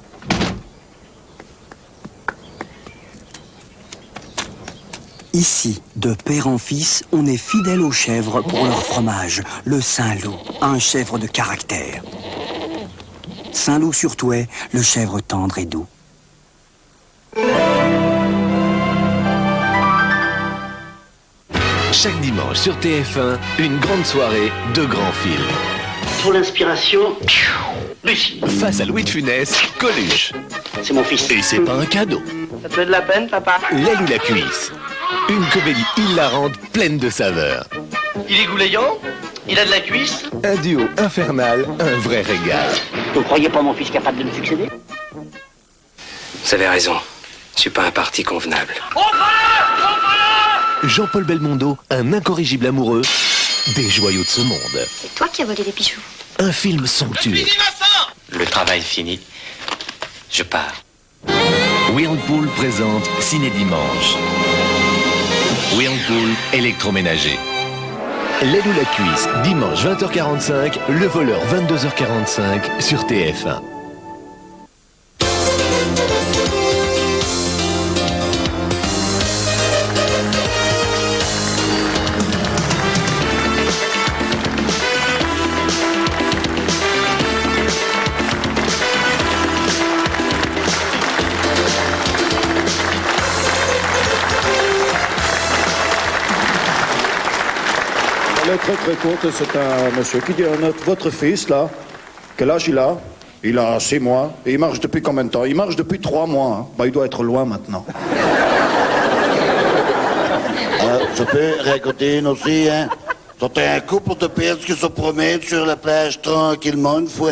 Ici, de père en fils, on est fidèle aux chèvres pour leur fromage, le Saint-Loup, un chèvre de caractère. Saint-Loup sur Touet, le chèvre tendre et doux. Chaque dimanche sur TF1, une grande soirée, 2 grands films. Pour l'inspiration, Lucie. Face à Louis de Funès, Coluche. C'est mon fils. Et c'est pas un cadeau. Ça te fait de la peine, papa? L'aile ou la cuisse. Une comédie hilarante, pleine de saveurs. Il est goulayant? Il a de la cuisse? Un duo infernal, un vrai régal. Vous croyez pas mon fils capable de me succéder? Vous avez raison. Je suis pas un parti convenable. Jean-Paul Belmondo, un incorrigible amoureux des joyaux de ce monde. C'est toi qui as volé les bijoux. Un film somptueux. Le travail fini. Je pars. Whirlpool présente Ciné Dimanche. Whirlpool électroménager. L'aile ou la cuisse, dimanche 20h45, Le Voleur 22h45 sur TF1. Elle est très très courte, c'est un monsieur qui dit votre fils là, quel âge il a? Il a 6 mois. Et il marche depuis combien de temps? Il marche depuis 3 mois. Hein. Bah, il doit être loin maintenant. Je peux raconter une aussi, hein. C'était un couple de Perses qui se promènent sur la plage tranquillement une fois.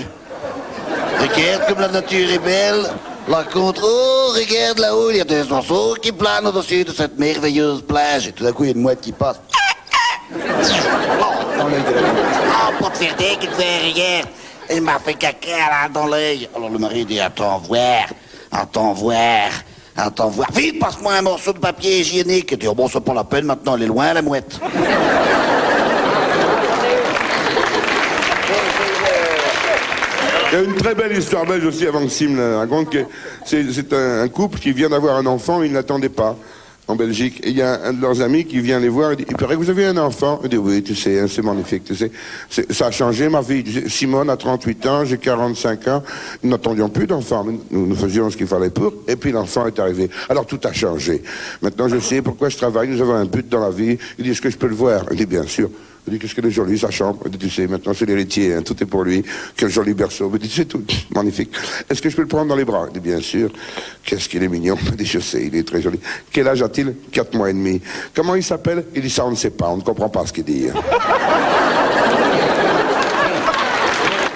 Regarde comme la nature est belle. Là contre, oh, regarde là-haut, il y a des oiseaux qui planent au-dessus de cette merveilleuse plage. Et tout d'un coup, il y a une mouette qui passe. Oh, pour te faire dire qu'il fait rien. Il m'a fait caca là dans l'œil. Alors le mari dit, attends voir. Vite, passe-moi un morceau de papier hygiénique. Il dit, oh bon, c'est pas la peine maintenant, elle est loin la mouette. Il y a une très belle histoire belge aussi avant que Sim la raconte. C'est un couple qui vient d'avoir un enfant, ils ne l'attendaient pas. En Belgique, et il y a un de leurs amis qui vient les voir, il dit, il paraît que vous avez un enfant. Il dit, oui, tu sais, c'est magnifique, tu sais. Ça a changé ma vie. Simone a 38 ans, j'ai 45 ans. Nous n'attendions plus d'enfant. Nous faisions ce qu'il fallait pour, et puis l'enfant est arrivé. Alors tout a changé. Maintenant, je sais pourquoi je travaille, nous avons un but dans la vie. Il dit, est-ce que je peux le voir? Il dit, bien sûr. Il dit, qu'est-ce qu'elle est jolie, sa chambre. Il dit, tu sais, maintenant c'est l'héritier, hein, tout est pour lui. Quel joli berceau. Il dit, c'est tout, magnifique. Est-ce que je peux le prendre dans les bras? Il dit, bien sûr. Qu'est-ce qu'il est mignon. Il dit, je sais, il est très joli. Quel âge a-t-il? 4 mois et demi. Comment il s'appelle? Il dit, ça on ne sait pas, on ne comprend pas ce qu'il dit.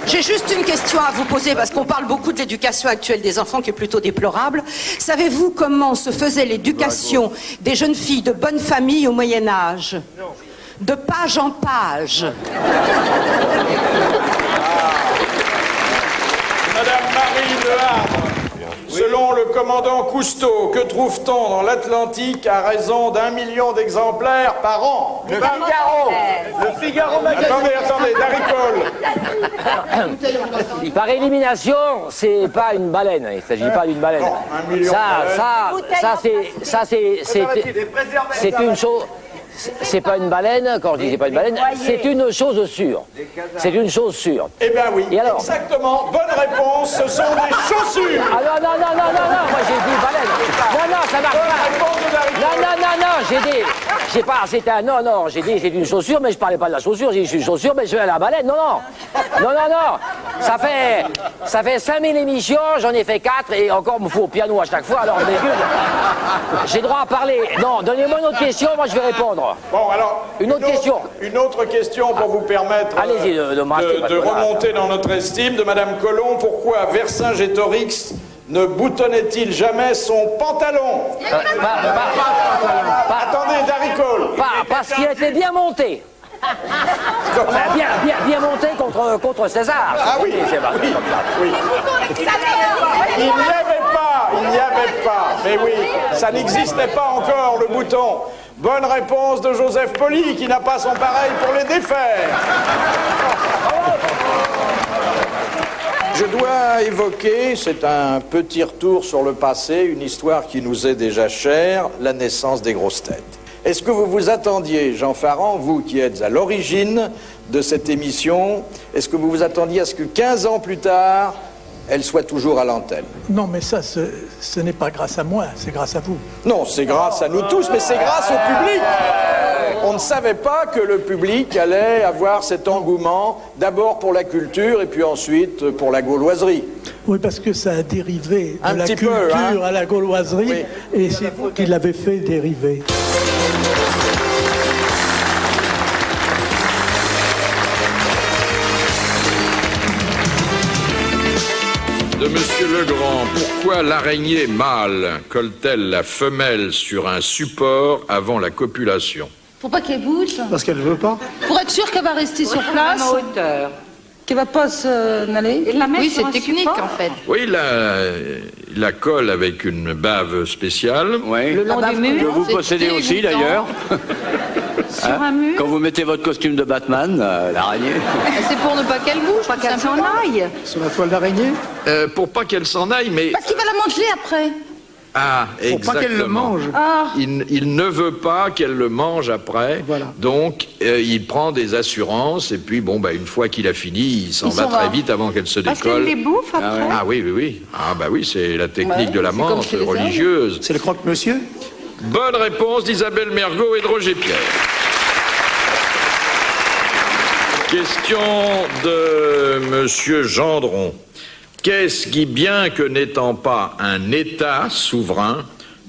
J'ai juste une question à vous poser, parce qu'on parle beaucoup de l'éducation actuelle des enfants, qui est plutôt déplorable. Savez-vous comment se faisait l'éducation des jeunes filles de bonne famille au Moyen-Âge? De page en page. Madame Marie de Havre, selon le commandant Cousteau, que trouve-t-on dans l'Atlantique à raison d'1 million d'exemplaires par an? Le Figaro. Le Figaro magazine. Attendez, Daricole. Par élimination, c'est pas une baleine. Il ne s'agit pas d'une baleine. Non, 1 million c'est une chose. C'est pas une baleine, quand je dis c'est pas une baleine, c'est une chose sûre. C'est une chose sûre. Eh bien oui, et alors, exactement, bonne réponse, ce sont des chaussures. Ah non, moi j'ai dit baleine. Non, ça marche pas. Non, j'ai pas, c'est un, non, j'ai dit c'est une chaussure, mais je parlais pas de la chaussure, j'ai dit c'est une chaussure, mais je vais à la baleine, non. Ça fait 5000 émissions, j'en ai fait 4, et encore me faut au piano à chaque fois, alors j'ai droit à parler. Non, donnez-moi une autre question, moi je vais répondre. Bon, alors, une autre question pour vous permettre de remonter dans notre estime de Madame Colomb. Pourquoi Vercingétorix ne boutonnait-il jamais son pantalon? Attendez, Daricole. Parce qu'il était bien monté. Bien monté contre César. Ah oui, oui. Il n'y avait pas, mais oui, ça n'existait pas encore, le bouton. Bonne réponse de Joseph Poli, qui n'a pas son pareil pour les défaire. Je dois évoquer, c'est un petit retour sur le passé, une histoire qui nous est déjà chère, la naissance des grosses têtes. Est-ce que vous vous attendiez, Jean Farand, vous qui êtes à l'origine de cette émission, est-ce que vous vous attendiez à ce que 15 ans plus tard, elle soit toujours à l'antenne? Non, mais ça, ce n'est pas grâce à moi, c'est grâce à vous. Non, c'est grâce à nous tous, mais c'est grâce au public. On ne savait pas que le public allait avoir cet engouement, d'abord pour la culture et puis ensuite pour la gauloiserie. Oui, parce que ça a dérivé de la culture à la gauloiserie, oui. Et c'est vous qui l'avez fait dériver. De monsieur Monsieur Legrand, pourquoi l'araignée mâle colle-t-elle la femelle sur un support avant la copulation? Pour pas qu'elle bouge. Parce qu'elle veut pas. Pour être sûr qu'elle va rester sur place. En hauteur. Qu'elle va pas n'aller. Oui, c'est technique en fait. Oui, la colle avec une bave spéciale. Oui. Le long du mur. Que vous possédez aussi d'ailleurs. Sur un mur. Quand vous mettez votre costume de Batman, l'araignée. C'est pour ne pas qu'elle bouge, Pas qu'elle s'en aille. Sur la toile d'araignée. Pour pas qu'elle s'en aille, mais... Parce qu'il va la manger après. Ah, Pour pas qu'elle le mange. Ah. Il ne veut pas qu'elle le mange après. Voilà. Donc, il prend des assurances. Et puis, bon, une fois qu'il a fini, il s'en va très vite avant qu'elle se Parce décolle. qu'elle les bouffe après. Ah oui, oui, oui. Ah bah oui, c'est la technique de la c'est comme menthe chez les religieuse. C'est le croque-monsieur. Bonne réponse d'Isabelle Mergot et de Roger Pierre. Question de Monsieur Gendron. Qu'est-ce qui, bien que n'étant pas un État souverain,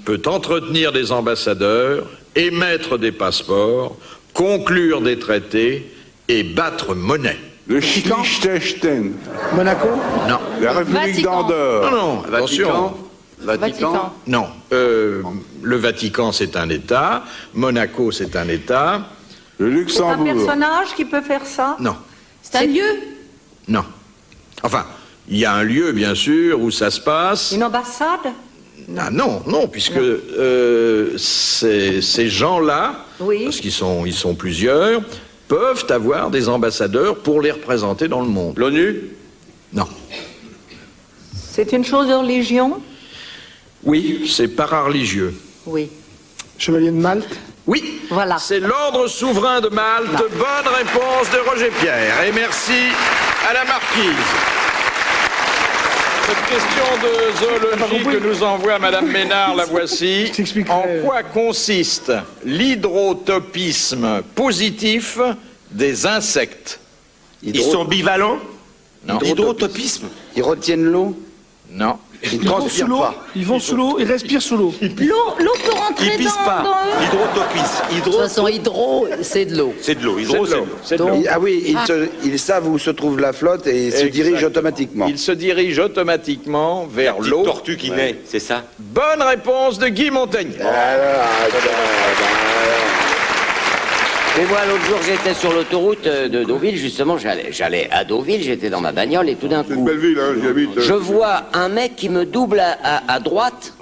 peut entretenir des ambassadeurs, émettre des passeports, conclure des traités et battre monnaie? Le Liechtenstein. Monaco. Non. La République d'Andorre. Non, attention. Vatican. Non. Le Vatican, c'est un État. Monaco, c'est un État. Le C'est un Luxembourg. personnage qui peut faire ça. Non. C'est un lieu. Non. Enfin, il y a un lieu, bien sûr, où ça se passe. Une ambassade. Ah non, non, puisque ces gens-là, Oui. parce qu'ils sont plusieurs, peuvent avoir des ambassadeurs pour les représenter dans le monde. L'ONU? Non. C'est une chose de religion. Oui, c'est parareligieux. Oui. Chevalier de Malte. Oui, Voilà. c'est l'ordre souverain de Malte. Bonne réponse de Roger Pierre. Et merci à la marquise. Cette question de zoologie que nous envoie Madame Ménard, la voici. En quoi consiste l'hydrotopisme positif des insectes? Ils sont bivalents? Non. L'hydrotopisme? Ils retiennent l'eau? Non. Ils ne transpirent pas. Ils vont sous l'eau, ils respirent sous l'eau. L'eau peut rentrer Ils pissent pas. dans eux. L'hydrotopisme. De toute façon, hydro, c'est de l'eau. C'est de l'eau. Hydro, c'est de l'eau. C'est de l'eau. Ah oui, ils savent où se trouve la flotte et ils se dirigent automatiquement. Il se dirige automatiquement vers l'eau. Tortue qui naît, c'est ça? Bonne réponse de Guy Montagnier. Et moi, l'autre jour, j'étais sur l'autoroute de Deauville, justement, j'allais à Deauville, j'étais dans ma bagnole, et tout d'un C'est une coup, belle ville, hein, j'y habite. je vois un mec qui me double à droite,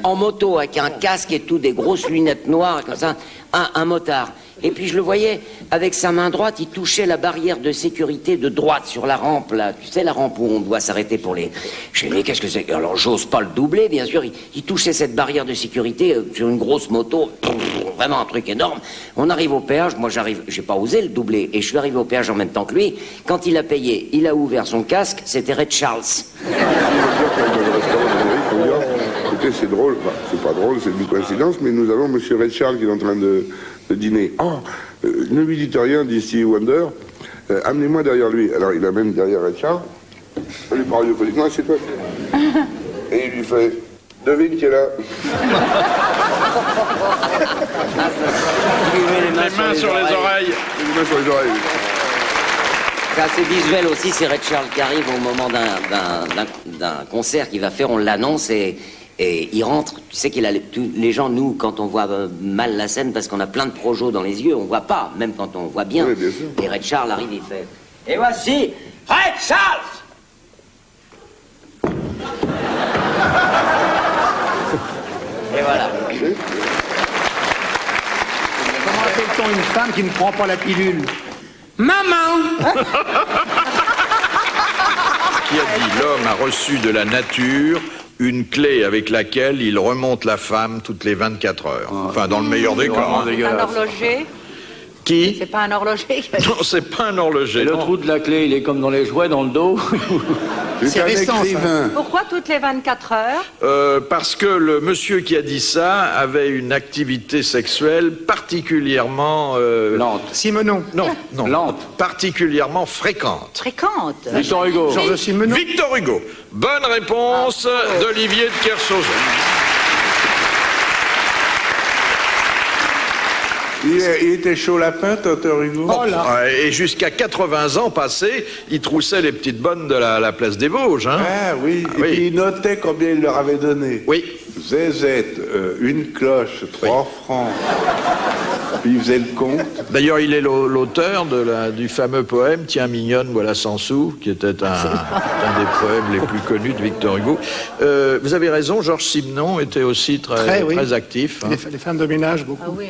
en moto, avec un casque et tout, des grosses lunettes noires, comme ça, un motard. Et puis je le voyais, avec sa main droite, il touchait la barrière de sécurité de droite sur la rampe, là. Tu sais, la rampe où on doit s'arrêter pour les... J'ai dit, mais qu'est-ce que c'est? Alors, j'ose pas le doubler, bien sûr. Il touchait cette barrière de sécurité sur une grosse moto. Vraiment un truc énorme. On arrive au péage. Moi, j'ai pas osé le doubler. Et je suis arrivé au péage en même temps que lui. Quand il a payé, il a ouvert son casque. C'était Ray Charles. Écoutez, c'est drôle. Enfin, c'est pas drôle, c'est une coïncidence, mais nous avons M. Redchard qui est en train de dîner. Oh, ne lui dites rien, dit Stevie Wonder. Amenez-moi derrière lui. Alors, il amène derrière Redchard. Il lui parle radiophonique. Non, c'est toi. Et il lui fait... Devine qui est là. Les mains sur les oreilles. Les mains sur les oreilles. C'est visuel aussi, c'est Ray Charles qui arrive au moment d'un concert qu'il va faire, on l'annonce et il rentre. Tu sais qu'il a les gens, nous, quand on voit mal la scène, parce qu'on a plein de projos dans les yeux, on voit pas, même quand on voit bien. Oui, bien sûr. Et Ray Charles arrive, il fait... Et voici Ray Charles. Et voilà. Comment appelle-t-on une femme qui ne prend pas la pilule? Maman. Qui a dit l'homme a reçu de la nature une clé avec laquelle il remonte la femme toutes les 24 heures. Enfin, dans le meilleur des cas. hein. Un horloger. Qui? C'est pas un horloger. Non, c'est pas un horloger. Et le non. trou de la clé, il est comme dans les jouets, dans le dos. C'est récent, ça. Pourquoi toutes les 24 heures? Parce que le monsieur qui a dit ça avait une activité sexuelle particulièrement... Lente. Simenon. Non, non. Lente. Particulièrement fréquente. Fréquente. Victor Hugo. Georges Simenon. Victor Hugo. Bonne réponse d'Olivier de Kersauzon. Il était chaud lapin, Tonton Rigaud. Et jusqu'à 80 ans passés, il troussait les petites bonnes de la place des Vosges. Hein. Ah oui, et puis il notait combien il leur avait donné. Oui. Zézette, une cloche, 3 francs. Puis il faisait le compte. D'ailleurs, il est l'auteur du fameux poème « Tiens mignonne, voilà 100 sous », qui était un des poèmes les plus connus de Victor Hugo. Vous avez raison, Georges Simenon était aussi très actif. Hein. Les femmes de ménage, beaucoup. Ah oui,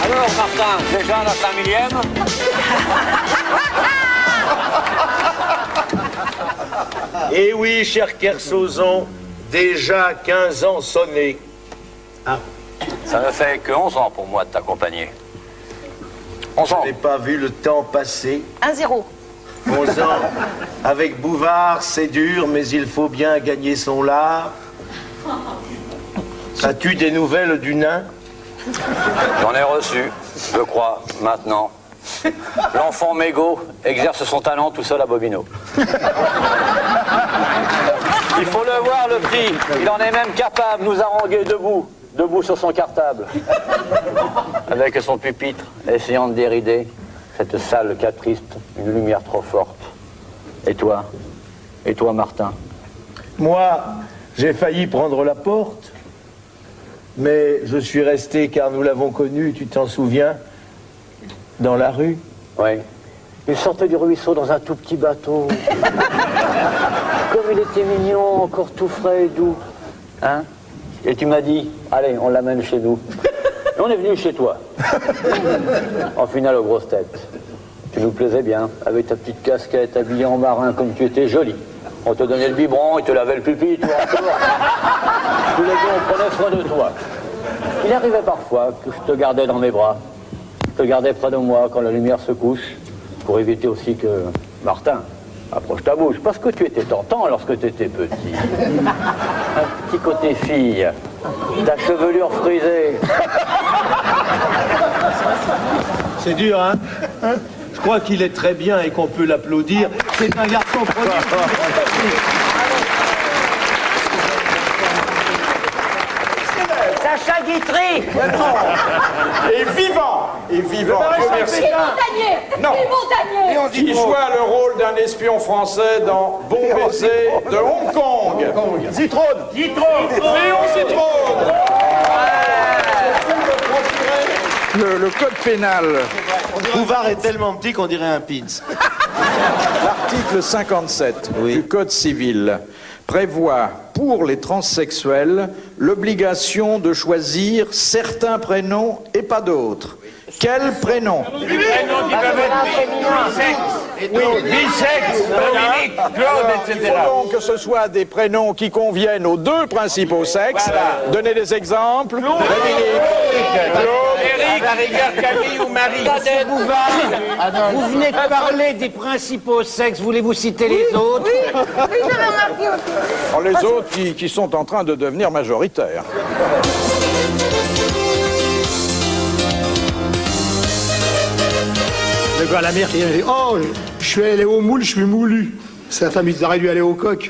Alors, Martin, déjà la 5000e? Eh oui, cher Kersozon, déjà 15 ans sonnés. Ah. Ça ne fait que 11 ans pour moi de t'accompagner. 11 ans. Je n'ai pas vu le temps passer. 1-0. 11 ans. Avec Bouvard, c'est dur, mais il faut bien gagner son lard. As-tu des nouvelles du nain? J'en ai reçu, je crois, maintenant. L'enfant mégot exerce son talent tout seul à Bobino. Il faut le voir, le petit. Il en est même capable de nous haranguer debout sur son cartable. Avec son pupitre, essayant de dérider cette salle capriste, une lumière trop forte. Et toi, Martin? Moi, j'ai failli prendre la porte, mais je suis resté car nous l'avons connu, tu t'en souviens, dans la rue. Oui. Il sortait du ruisseau dans un tout petit bateau. Comme il était mignon, encore tout frais et doux. Hein? Et tu m'as dit, allez, on l'amène chez nous. Et on est venu chez toi. En finale aux grosses têtes. Tu nous plaisais bien, avec ta petite casquette, habillée en marin, comme tu étais jolie. On te donnait le biberon, il te lavait le pipi, toi encore. Tous les deux, on prenait soin de toi. Il arrivait parfois que je te gardais dans mes bras. Je te gardais près de moi quand la lumière se couche, pour éviter aussi que... Martin, approche ta bouche, parce que tu étais tentant lorsque tu étais petit. Un petit côté fille, ta chevelure frisée. C'est dur, hein? Je crois qu'il est très bien et qu'on peut l'applaudir. C'est un garçon prodigue. Sacha Guitry. Et vivant. Et vivant. Merci. Montagnier. Non. Montagnier. Qui joua le rôle d'un espion français dans Bon baiser de Hong Kong. Zitrone. Léon Zitrone. Le code pénal. Bouvard est tellement petit qu'on dirait un pins. L'article 57 du Code civil prévoit pour les transsexuels l'obligation de choisir certains prénoms et pas d'autres. Quels prénoms? Des prénoms qui peuvent être bisex, Dominique, Claude, etc. Il faut donc que ce soit des prénoms qui conviennent aux deux principaux sexes. Voilà. Donnez des exemples. Dominique, Claude, Eric, à la rigueur Camille ou Marie. Bouvard, vous venez de parler des principaux sexes, voulez-vous citer les autres? Oui, j'avais remarqué aussi. Alors, les autres qui sont en train de devenir majoritaires. Le gars à la mer qui dit « Oh, je suis allé au moule, je suis moulu. » C'est la famille, ils auraient dû aller au coq.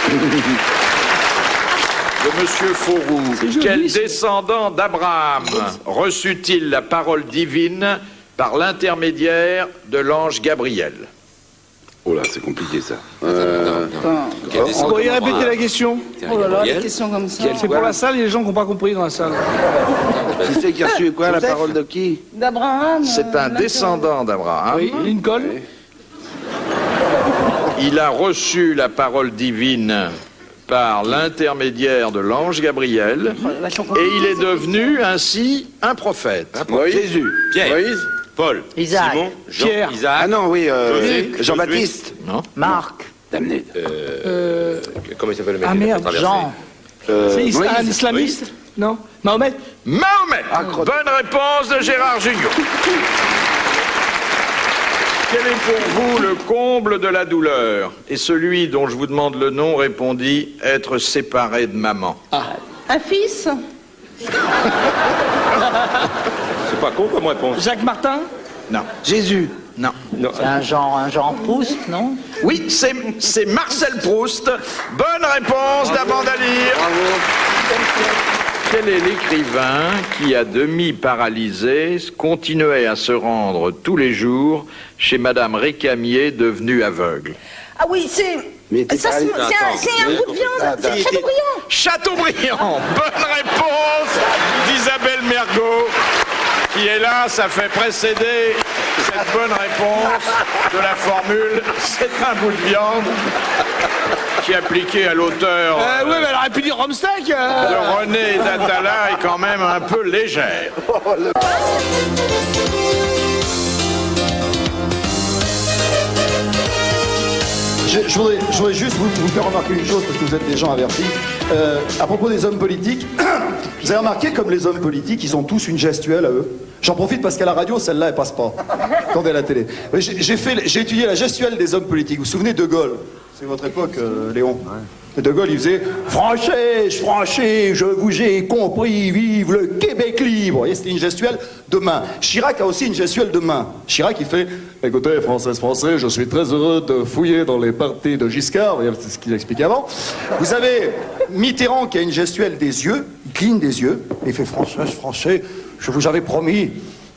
De Monsieur Fauroux, quel descendant d'Abraham reçut-il la parole divine par l'intermédiaire de l'ange Gabriel? Oh là, c'est compliqué ça. Vous pourriez répéter la question? Oh là là, des questions comme ça. C'est pour la salle, il y a des gens qui n'ont pas compris dans la salle. Qui c'est qui a reçu quoi, la parole de qui? D'Abraham. C'est un descendant d'Abraham. Oui, Lincoln. Il a reçu la parole divine par l'intermédiaire de l'ange Gabriel et il est devenu ainsi un prophète. Jésus. Pierre. Moïse. Paul. Isaac. Simon. Pierre. Isaac. Ah non, oui, Luc. Jean-Baptiste. Non. Marc. Damné. Comment il s'appelle le mec Ah qui l'a merde, fait traverser? Jean. C'est un islamiste? Non? Mahomet? Mahomet. Bonne réponse de Gérard Jugnot. Quel est pour vous le comble de la douleur? Et celui dont je vous demande le nom répondit être séparé de maman. Un fils? C'est pas con comme réponse. Jacques Martin? Non. Jésus? Non. C'est un genre Proust, non? Oui, c'est Marcel Proust. Bonne réponse d'Amanda Lear. Quel est l'écrivain qui, à demi paralysé, continuait à se rendre tous les jours chez Madame Récamier, devenue aveugle? Ah oui, c'est un bout de viande, c'est Chateaubriand. Chateaubriand. Bonne réponse d'Isabelle Mergot, qui est là, ça fait précéder cette bonne réponse de la formule « c'est un bout de viande » qui est appliquée à l'auteur oui, mais elle aurait pu dire Romsteak de René Datala est quand même un peu légère. Je voudrais juste vous faire remarquer une chose, parce que vous êtes des gens avertis. À propos des hommes politiques, vous avez remarqué comme les hommes politiques, ils ont tous une gestuelle à eux. J'en profite parce qu'à la radio, celle-là, elle passe pas. Quand elle est à la télé. J'ai étudié la gestuelle des hommes politiques. Vous vous souvenez de Gaulle? C'est votre époque, Léon. Et de Gaulle, il faisait « Français, je vous ai compris, vive le Québec libre !» Vous voyez, c'était une gestuelle de main. Chirac a aussi une gestuelle de main. Chirac, il fait « Écoutez, Français, je suis très heureux de fouiller dans les parties de Giscard. » Vous voyez, c'est ce qu'il expliquait avant. Vous avez Mitterrand qui a une gestuelle des yeux. Il cligne des yeux. Et il fait « Français, je vous avais promis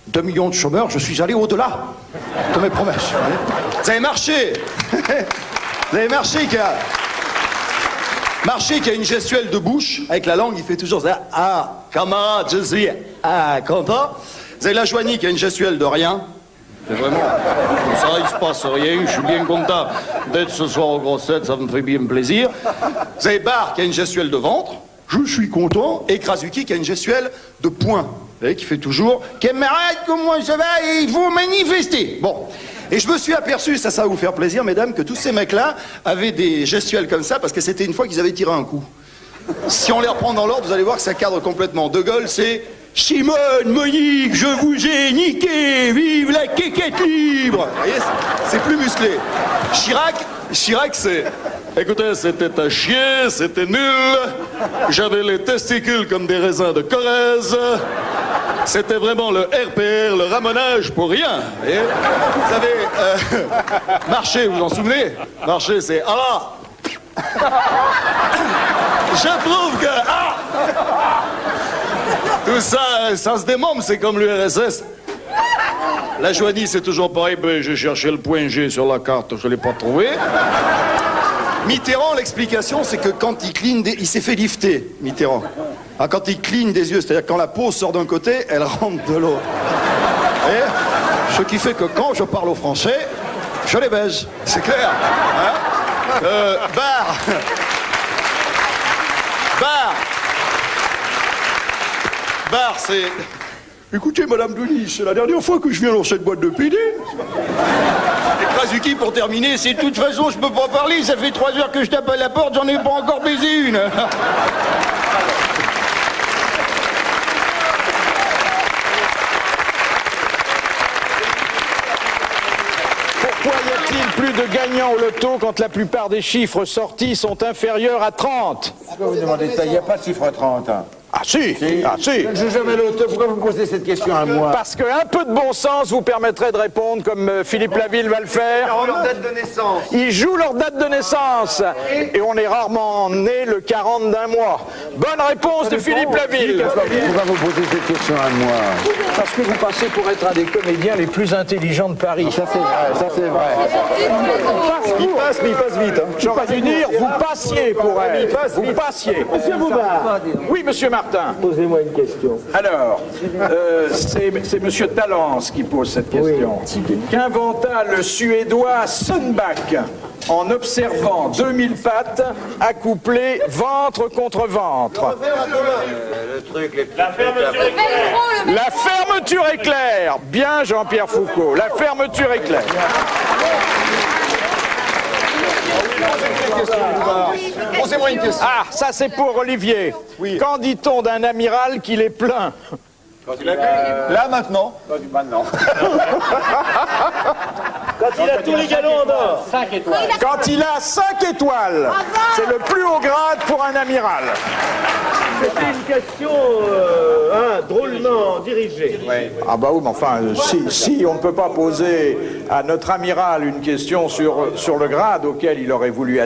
2 millions de chômeurs, je suis allé au-delà de mes promesses. » Vous avez Marché. Vous avez Marché qui a une gestuelle de bouche, avec la langue, il fait toujours ça. Ah, camarade, je suis content. Vous avez la Joigny qui a une gestuelle de rien. C'est vraiment, comme ça, il se passe rien, je suis bien content d'être ce soir aux grosses têtes, ça me fait bien plaisir. Vous avez Barre qui a une gestuelle de ventre, je suis content. Et Krasuki qui a une gestuelle de poing, vous voyez, qui fait toujours, camarade, comment ça va, il faut manifester. Bon. Et je me suis aperçu, ça va vous faire plaisir, mesdames, que tous ces mecs-là avaient des gestuels comme ça, parce que c'était une fois qu'ils avaient tiré un coup. Si on les reprend dans l'ordre, vous allez voir que ça cadre complètement. De Gaulle, c'est « Simone, Monique, je vous ai niqué, vive la quéquette libre !» Vous voyez, c'est plus musclé. Chirac, c'est « Écoutez, c'était à chier, c'était nul, j'avais les testicules comme des raisins de Corrèze. » C'était vraiment le RPR, le ramonage pour rien. Et vous avez Marché, vous vous en souvenez? Marché, c'est « Ah !» Je trouve que... Ah ! Tout ça, ça se démembre, c'est comme l'URSS. La Joigny, c'est toujours pareil. Ben, j'ai cherché le point G sur la carte, je ne l'ai pas trouvé. Mitterrand, l'explication, c'est que quand il cligne, il s'est fait lifter, Mitterrand. Ah, quand il cligne des yeux, c'est-à-dire quand la peau sort d'un côté, elle rentre de l'autre. Et ce qui fait que quand je parle aux Français, je les baise. C'est clair. Hein? Barre, c'est... Écoutez, Madame Denis, c'est la dernière fois que je viens dans cette boîte de PD. Et Krasuki, pour terminer, c'est de toute façon, je peux pas parler, ça fait 3 heures que je tape à la porte, j'en ai pas encore baisé une. Pourquoi y a-t-il plus de gagnants au loto quand la plupart des chiffres sortis sont inférieurs à 30? Pourquoi vous demandez ça? Il n'y a pas de chiffre 30. Hein. Ah si, ah si. Je joue jamais l'auto, pourquoi vous me posez cette question à moi? Parce qu'un peu de bon sens vous permettrait de répondre comme Philippe Laville va le faire. Ils ont leur date de naissance. Ils jouent leur date de naissance. Et on est rarement né le 40 d'un mois. Bonne réponse de Philippe Laville. Pourquoi vous posez cette question à moi? Parce que vous passez pour être un des comédiens les plus intelligents de Paris. Ça c'est vrai, ça c'est vrai. Il passe, mais il passe vite. Hein. J'aurais dû dire, vous passiez pour elle. Vous passiez. Monsieur Bouvard. Oui, monsieur Martin. Posez-moi une question. Alors, c'est monsieur Talence qui pose cette question. Oui. Qu'inventa le Suédois Sundback en observant 2000 pattes accouplées ventre contre ventre? La fermeture éclair. Bien, Jean-Pierre Foucault. La fermeture éclair. Posez-moi une question. Ah, ça c'est pour Olivier. Oui. Qu'en dit-on d'un amiral qu'il est plein? Là, maintenant. Maintenant. Quand il a tous les galons en or. 5 étoiles. Quand il a 5 étoiles. C'est le plus haut grade pour un amiral. c'était une question drôlement dirigée. Ah bah oui, mais enfin, si on ne peut pas poser à notre amiral une question sur le grade auquel il aurait voulu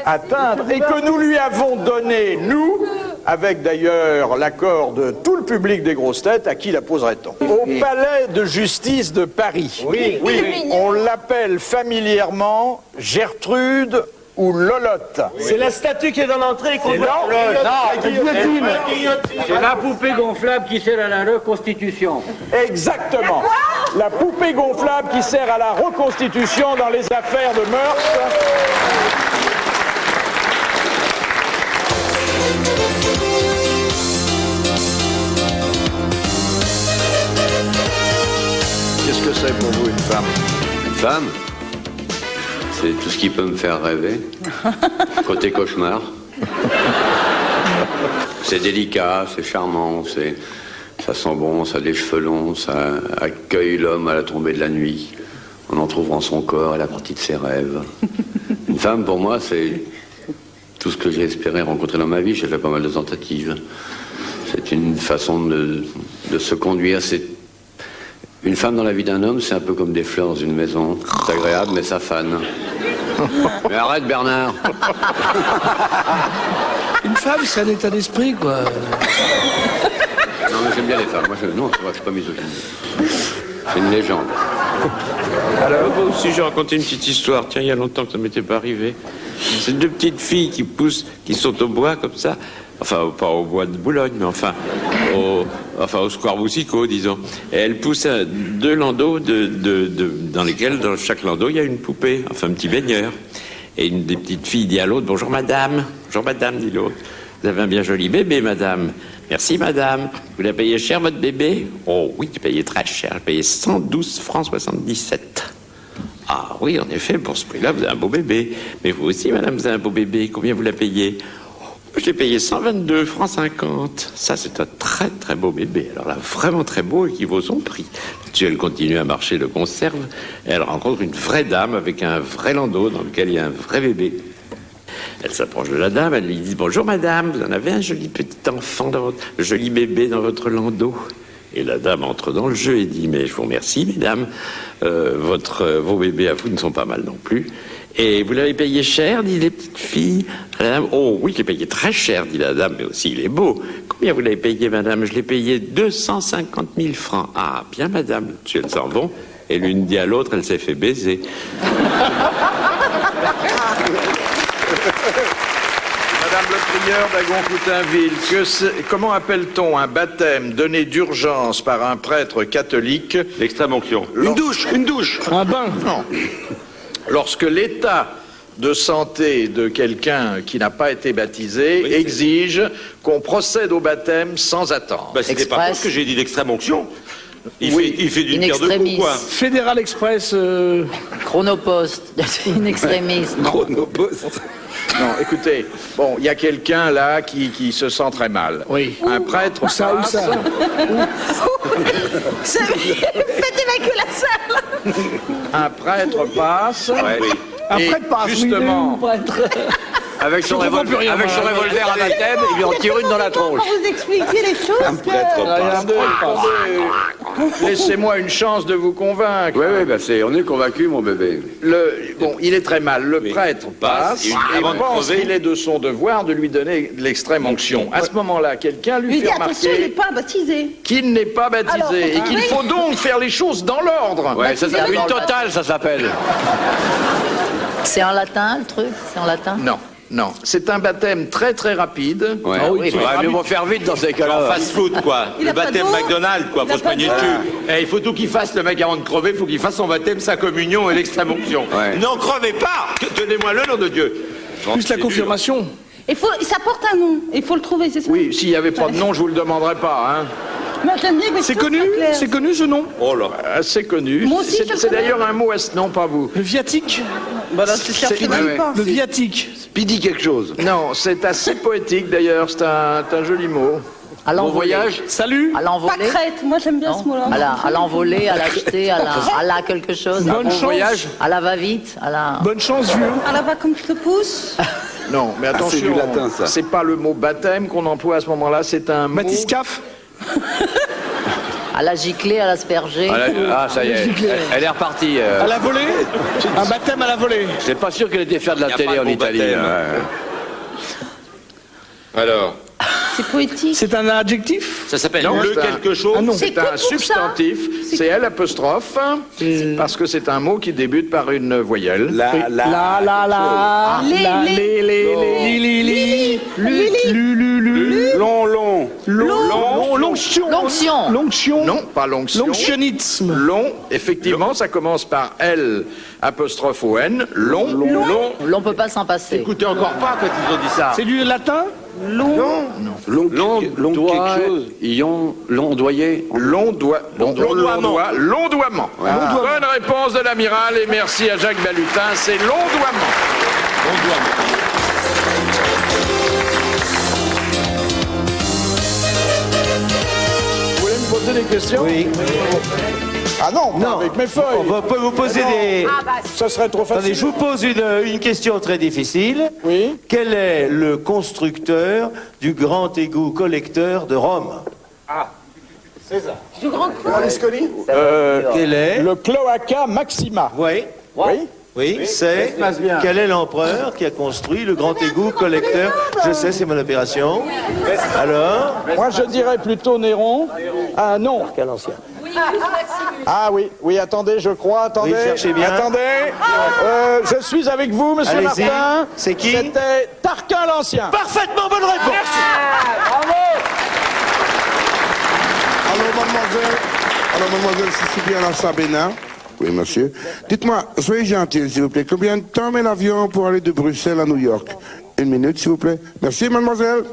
atteindre, et que nous lui avons donné, nous, avec d'ailleurs l'accord de tout le public des grosses têtes, à qui la poserait-on? Au palais de justice de Paris. Oui. On l'appelle familièrement Gertrude ou Lolotte. C'est la statue qui est dans l'entrée qu'on voit. C'est la poupée gonflable qui sert à la reconstitution. Exactement. La poupée gonflable qui sert à la reconstitution dans les affaires de mœurs. Qu'est-ce que c'est pour vous une femme? Une femme? C'est tout ce qui peut me faire rêver. Côté cauchemar. C'est délicat, c'est charmant, ça sent bon, ça a des cheveux longs, ça accueille l'homme à la tombée de la nuit, en entr'ouvrant son corps et la partie de ses rêves. Une femme, pour moi, c'est tout ce que j'ai espéré rencontrer dans ma vie. J'ai fait pas mal de tentatives. C'est une façon de se conduire. Une femme dans la vie d'un homme, c'est un peu comme des fleurs dans une maison. C'est agréable, mais ça fane. Mais arrête, Bernard. Une femme, c'est un état d'esprit, quoi. Non, mais j'aime bien les femmes. Moi, je suis pas misogyne. C'est une légende. Alors, moi aussi, j'ai raconté une petite histoire. Tiens, il y a longtemps que ça m'était pas arrivé. C'est deux petites filles qui sont au bois, comme ça. Enfin, pas au bois de Boulogne, mais enfin au square Boussicot, disons. Et elles poussent deux landaux dans lesquels, dans chaque landau, il y a une poupée, enfin un petit baigneur. Et une des petites filles dit à l'autre, bonjour madame, dit l'autre. Vous avez un bien joli bébé, madame. Merci, madame. Vous l'avez payé cher, votre bébé? Oh oui, j'ai payé très cher. J'ai payé 112 francs 77. Ah oui, en effet, pour ce prix-là, vous avez un beau bébé. Mais vous aussi, madame, vous avez un beau bébé. Combien vous l'avez payé? Je l'ai payé 122 francs 50. Ça, c'est un très, très beau bébé. Alors là, vraiment très beau et qui vaut son prix. Puis elle continue à marcher de conserve et elle rencontre une vraie dame avec un vrai landau dans lequel il y a un vrai bébé. Elle s'approche de la dame, elle lui dit « Bonjour madame, vous en avez un joli petit enfant, joli bébé dans votre landau ?» Et la dame entre dans le jeu et dit « Mais je vous remercie, mesdames, vos bébés à vous ne sont pas mal non plus. » Et vous l'avez payé cher, dit les petites filles. La dame, oh oui, je l'ai payé très cher, dit la dame, mais aussi il est beau. Combien vous l'avez payé, madame? Je l'ai payé 250 000 francs. Ah, bien, madame. Puis elles s'en vont, et l'une dit à l'autre, elle s'est fait baiser. Madame le prieur d'Agon-Coutainville, comment appelle-t-on un baptême donné d'urgence par un prêtre catholique? L'extrême-onction. Une douche. Un bain. Non. Lorsque l'état de santé de quelqu'un qui n'a pas été baptisé exige qu'on procède au baptême sans attendre. Bah, c'était pas pour ce que j'ai dit d'extrême-onction. Il fait d'une pierre deux coups, quoi. Fédéral Express. Chronopost. In extremis. Chronopost. Non, écoutez, bon, il y a quelqu'un là qui se sent très mal. Oui. Un prêtre passe. Faites évacuer la salle. Un prêtre passe. Ouais. Oui. Un prêtre passe. Justement. Avec son revolver à la tête, il lui en tire une dans la tronche. Pour vous expliquer les choses. Un prêtre passe. Laissez-moi une chance de vous convaincre. Oui, on est convaincu, mon bébé. Bon, il est très mal. Le prêtre passe et pense qu'il est de son devoir de lui donner de l'extrême onction. À ce moment-là, quelqu'un lui fait attention, il n'est remarquer pas baptisé. qu'il n'est pas baptisé et qu'il faut donc faire les choses dans l'ordre. Ouais, ça s'appelle une totale, ça s'appelle. C'est en latin, le truc? C'est en latin? Non, c'est un baptême très très rapide. Ouais, mais vont faire vite dans ces cas-là. Fast-food, quoi. Le baptême McDonald's, quoi. Faut se pogner dessus. Et il faut tout qu'il fasse, le mec, avant de crever. Il faut qu'il fasse son baptême, sa communion et l'extrême-onction. Ouais. Non, crevez pas. Tenez-moi le nom de Dieu. Plus la confirmation. Ça porte un nom. Il faut le trouver, c'est ça? Oui, s'il n'y avait pas de nom, je vous le demanderais pas, hein. C'est connu ce nom? Oh là, assez connu. Moi aussi, c'est d'ailleurs un mot, non pas vous. Le viatique? Le viatique. Speedy quelque chose. Non, c'est assez poétique d'ailleurs, c'est un joli mot. À l'envolée. Bon voyage. Salut. À l'envolée. Pâquerette, moi j'aime bien ce mot-là. À l'envolée, à l'acheter, à la quelque chose. Bonne chance. À la va-vite, à la... Bonne chance, vieux. À la va comme je te pousse. Non, mais attention, c'est du latin, ça. c'est pas le mot baptême qu'on emploie à ce moment-là, c'est un mot... Batiscaf. À la giclée, à l'asperger. Ah, ça y est, elle est repartie. À la volée. Un baptême à la volée. Je suis pas sûr qu'elle était faire de la télé en Italie. Alors, C'est poétique. C'est un adjectif. Ça s'appelle Non, le c'est un- quelque chose. Ah non, C'est c'est que un pour ça. substantif, c'est L apostrophe, parce que c'est un mot qui débute par une voyelle. La. L'onction. L'onction. Non, pas l'onction. L'onctionnisme. Long, effectivement, ça commence par L apostrophe O N. Long. L'on peut pas s'en passer. Écoutez encore pas quand ils ont dit ça. C'est du latin. Long quelque chose. Londoyer. Londoiement. Bonne réponse de l'amiral et merci à Jacques Balutin, c'est londoiement. Vous voulez me poser des questions? Oui. Ah non, pas avec mes feuilles. On peut vous poser des... Ce serait trop facile. Attendez, je vous pose une question très difficile. Oui. Quel est le constructeur du grand égout collecteur de Rome? César. Du grand coup. Berlusconi. Quel est? Le Cloaca Maxima. Oui. Oui, c'est... Quel est l'empereur qui a construit le grand égout collecteur? Je sais, c'est mon opération. Alors? Moi, je dirais plutôt Néron. Ah non. Quel ancien. Ah oui, attendez, je crois, attendez. Oui, cherchez bien. Attendez. Je suis avec vous, monsieur Allez-y. Martin. C'est qui? C'était Tarquin l'Ancien. Parfaitement bonne réponse. Bravo. Alors, mademoiselle Cécilia Sabena. Oui, monsieur. Dites-moi, soyez gentil, s'il vous plaît. Combien de temps met l'avion pour aller de Bruxelles à New York? 1 minute, s'il vous plaît. Merci, mademoiselle.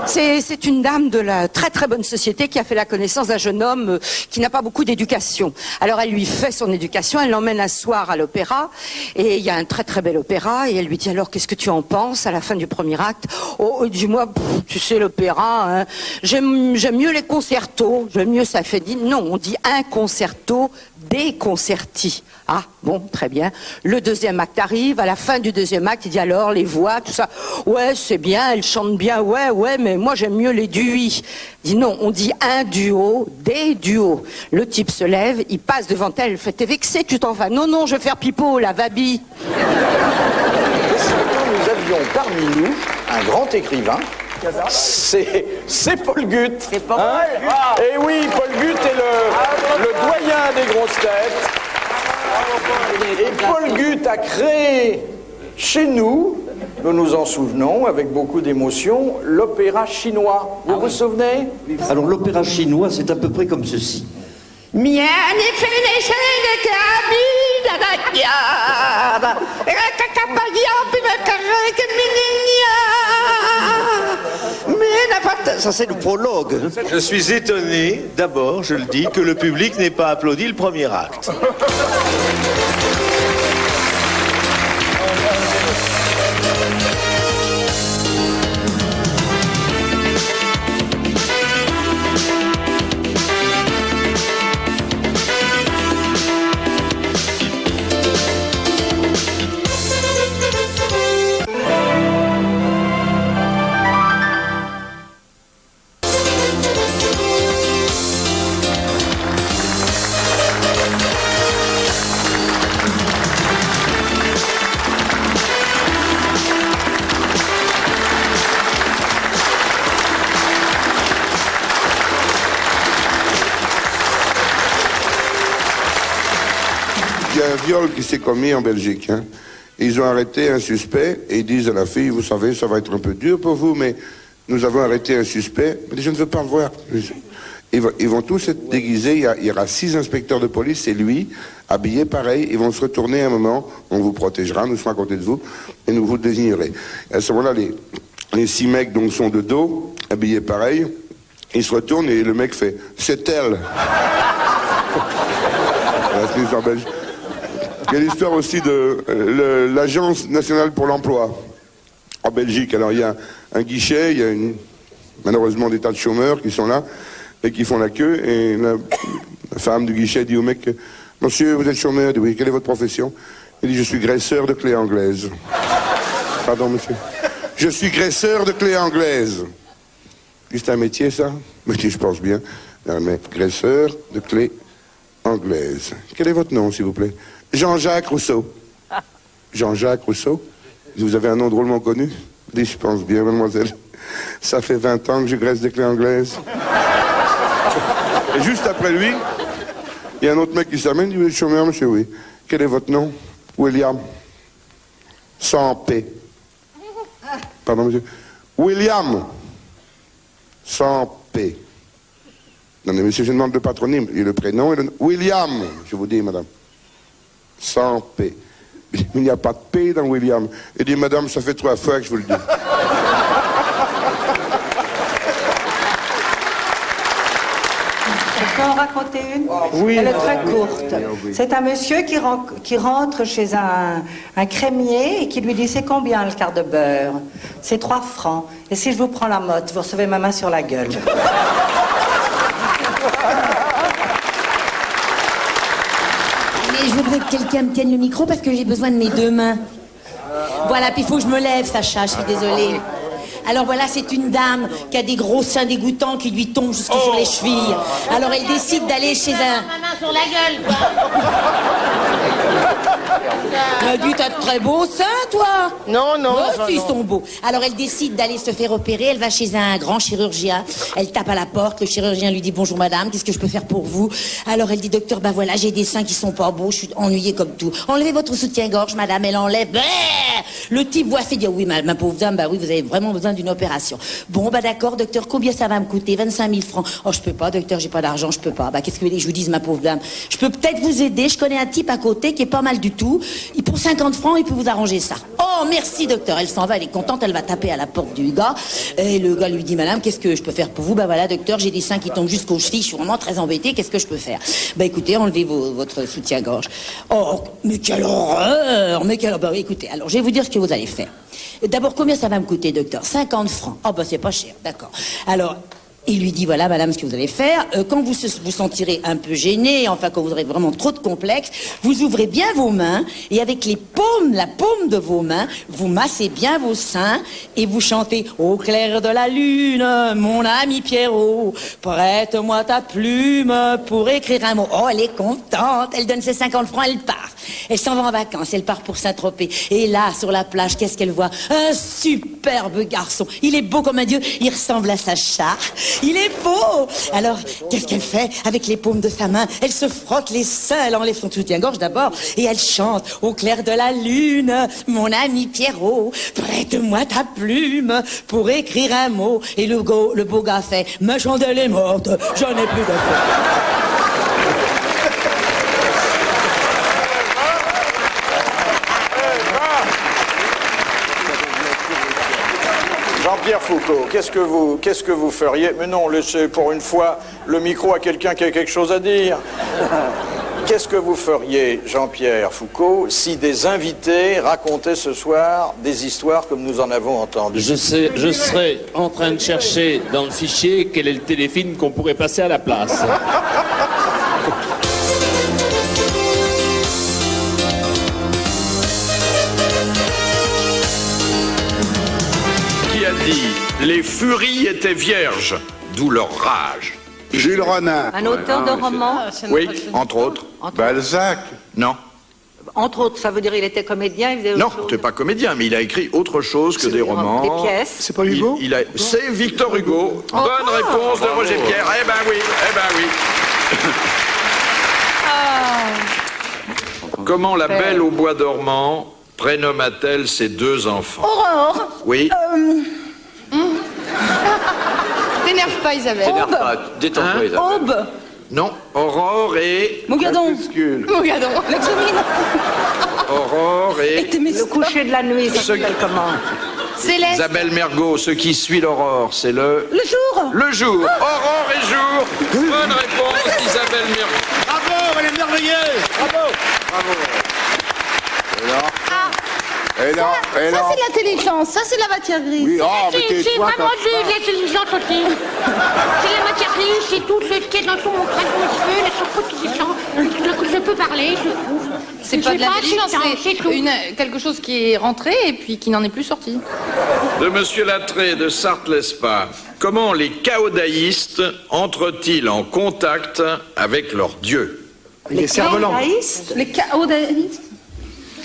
C'est une dame de la très très bonne société qui a fait la connaissance d'un jeune homme qui n'a pas beaucoup d'éducation. Alors elle lui fait son éducation, elle l'emmène un soir à l'opéra et il y a un très très bel opéra et elle lui dit alors qu'est-ce que tu en penses à la fin du premier acte? Oh dis-moi, tu sais l'opéra, hein, j'aime mieux les concertos, j'aime mieux ça fait dit non, on dit un concerto, des concerti. Ah bon, très bien. Le deuxième acte arrive, à la fin du deuxième acte, il dit alors les voix, tout ça. Ouais, c'est bien, elle chante bien, ouais, mais moi j'aime mieux les duos. Il dit non, on dit un duo, des duos. Le type se lève, il passe devant elle, il fait t'es vexé, tu t'en vas. Non, je vais faire pipeau, la vabi. Nous avions parmi nous un grand écrivain. C'est Paul Gut. C'est pas Hein? mal. Et oui, Paul Gut est le doyen des grosses têtes. Et Paul Gut a créé chez nous, nous nous en souvenons avec beaucoup d'émotion, l'opéra chinois. Vous vous souvenez? Alors l'opéra chinois, c'est à peu près comme ceci. Ça c'est le prologue. Je suis étonné, d'abord, je le dis, que le public n'ait pas applaudi le premier acte. Il y a un viol qui s'est commis en Belgique. Hein. Ils ont arrêté un suspect et ils disent à la fille, vous savez, ça va être un peu dur pour vous, mais nous avons arrêté un suspect. Mais je ne veux pas le voir. Ils vont tous être déguisés. Il y aura 6 inspecteurs de police et lui, habillés pareil. Ils vont se retourner un moment. On vous protégera, nous serons à côté de vous et nous vous désignerez. À ce moment-là, les 6 mecs donc sont de dos, habillés pareil. Ils se retournent et le mec fait « C'est elle !» Voilà, c'est l'histoire belge. Il y a l'histoire aussi de l'Agence nationale pour l'emploi en Belgique. Alors il y a un guichet, il y a malheureusement des tas de chômeurs qui sont là et qui font la queue. Et la femme du guichet dit au mec, monsieur, vous êtes chômeur? Il dit, oui, quelle est votre profession? Il dit, je suis graisseur de clés anglaises. Pardon, monsieur. Je suis graisseur de clés anglaises. C'est un métier, ça? Mais je pense bien. Non, mais graisseur de clés anglaises. Quel est votre nom, s'il vous plaît? Jean-Jacques Rousseau. Jean-Jacques Rousseau? Vous avez un nom drôlement connu? Je pense bien, mademoiselle. Ça fait 20 ans que je graisse des clés anglaises. Et juste après lui, il y a un autre mec qui s'amène, il dit, chômeur, monsieur, oui. Quel est votre nom? William. Sans P. Pardon, monsieur. William. Sans P. Non, mais monsieur, je demande le patronyme. Et le prénom et le nom. William, je vous dis, madame. Sans P. Il n'y a pas de P dans William. Il dit, madame, ça fait 3 fois que je vous le dis. Je peux en raconter une? Oui. Elle est très courte. C'est un monsieur qui rentre chez un crémier et qui lui dit, c'est combien le quart de beurre? C'est 3 francs. Et si je vous prends la motte, vous recevez ma main sur la gueule. Mais je voudrais que quelqu'un me tienne le micro parce que j'ai besoin de mes 2 mains. Voilà, puis il faut que je me lève, Sacha, je suis désolée. Alors voilà, c'est une dame qui a des gros seins dégoûtants qui lui tombent jusque sur les chevilles. Alors elle décide d'aller chez un... Ma main sur la gueule, quoi. Mais dis, t'as de très beaux seins, toi? Non, non. Oh, si, ils sont beaux. Alors elle décide d'aller se faire opérer, elle va chez un grand chirurgien, elle tape à la porte, le chirurgien lui dit, bonjour madame, qu'est-ce que je peux faire pour vous? Alors elle dit, docteur, bah voilà, j'ai des seins qui sont pas beaux, je suis ennuyée comme tout. Enlevez votre soutien-gorge, madame, elle enlève. Le type voit fait dire, oui, ma pauvre dame, bah oui, vous avez vraiment besoin d'une opération. Bon, bah d'accord, docteur, combien ça va me coûter? 25 000 francs. Oh, je peux pas, docteur, j'ai pas d'argent, je peux pas. Bah, qu'est-ce que vous voulez que je vous dise, ma pauvre dame? Je peux peut-être vous aider, je connais un type à côté qui est pas mal du tout. Pour 50 francs, il peut vous arranger ça. Oh, merci, docteur. Elle s'en va, elle est contente, elle va taper à la porte du gars. Et le gars lui dit, madame, qu'est-ce que je peux faire pour vous? Bah voilà, docteur, j'ai des seins qui tombent jusqu'aux chevilles, je suis vraiment très embêtée, qu'est-ce que je peux faire? Bah écoutez, enlevez votre soutien-gorge. Oh, mais quelle horreur! Mais quelle horreur! Bah, écoutez, alors, je vais vous dire ce que vous allez faire. D'abord, combien ça va me coûter, docteur? 50 francs. Oh, bah c'est pas cher, d'accord. Alors, il lui dit, voilà, madame, ce que vous allez faire. Quand vous vous sentirez un peu gêné, enfin, quand vous aurez vraiment trop de complexe, vous ouvrez bien vos mains et avec la paume de vos mains, vous massez bien vos seins et vous chantez « Au clair de la lune, mon ami Pierrot, prête-moi ta plume pour écrire un mot. » Oh, elle est contente, elle donne ses 50 francs, elle part. Elle s'en va en vacances, elle part pour Saint-Tropez. Et là, sur la plage, qu'est-ce qu'elle voit? Un superbe garçon. Il est beau comme un dieu, il ressemble à Sacha. Il est beau. Alors, qu'est-ce qu'elle fait avec les paumes de sa main? Elle se frotte les seins, elle enlève son soutien-gorge d'abord et elle chante au clair de la lune, mon ami Pierrot, prête-moi ta plume pour écrire un mot. Et le beau gars fait, ma chandelle est morte, j'en ai plus de feu. Jean-Pierre Foucault, qu'est-ce que vous feriez? Mais non, laissez pour une fois le micro à quelqu'un qui a quelque chose à dire. Qu'est-ce que vous feriez, Jean-Pierre Foucault, si des invités racontaient ce soir des histoires comme nous en avons entendu? Je serais en train de chercher dans le fichier quel est le téléfilm qu'on pourrait passer à la place. Les furies étaient vierges, d'où leur rage. Jules Renard. Un auteur de roman? Oui, entre autres. Balzac. Non. Entre autres, ça veut dire il était comédien, il faisait autre Non, chose. t'es pas comédien, mais il a écrit autre chose que des romans. Des pièces. C'est pas Hugo? C'est Victor Hugo. Bonne réponse de Roger Pierre. Eh ben oui, eh ben oui. Comment la belle au bois dormant prénomma-t-elle ses 2 enfants? Aurore. Oui. T'énerve pas, Isabelle. T'énerve pas, détends-toi, Isabelle. Aube. Non, Aurore et... Mogadon. Mogadon. L'examine. Aurore et... Le coucher de la nuit, ça s'appelle comment? Céleste. Isabelle Mergo, ce qui suit l'aurore, c'est le... Le jour. Le jour. Aurore et jour. Bonne réponse d'Isabelle Mergo. Bravo, elle est merveilleuse. Bravo. Bravo. Et là, Ça, c'est de l'intelligence, ça, c'est de la matière grise. Oui, mais C'est toi, vraiment de l'intelligence aussi. C'est la matière grise, c'est tout tout le tient dans tout mon craquement de cheveux, la chaque qui descend, je peux parler, je trouve. C'est pas de la négligence, c'est tout. c'est quelque chose qui est rentré et puis qui n'en est plus sorti. De Monsieur Lattré de Sarthe-Lespas. Comment les caodaïstes entrent-ils en contact avec leur Dieu? Les caodaïstes? Les caodaïstes?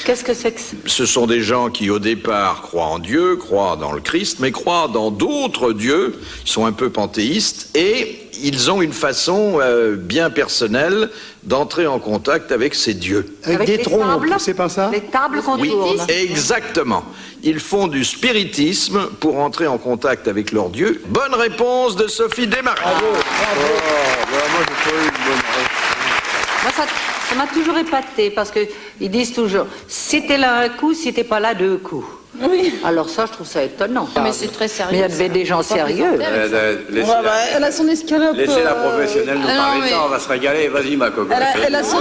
Qu'est-ce que c'est que ça? Ce sont des gens qui, au départ, croient en Dieu, croient dans le Christ, mais croient dans d'autres dieux. Ils sont un peu panthéistes et ils ont une façon bien personnelle d'entrer en contact avec ces dieux. Avec des trompes, c'est pas ça? Les tables qu'on Oui, tourne. exactement. Ils font du spiritisme pour entrer en contact avec leur Dieu. Bonne réponse de Sophie Desmarais. Moi, ça m'a toujours épaté parce qu'ils disent toujours si t'es là un coup, si t'es pas là deux coups. Oui. Alors ça, je trouve ça étonnant. Mais c'est très sérieux. Mais il y avait des gens sérieux. Elle a son escalope. Laissez la professionnelle nous parler ça, on va se régaler. Vas-y, ma cocotte. Elle a son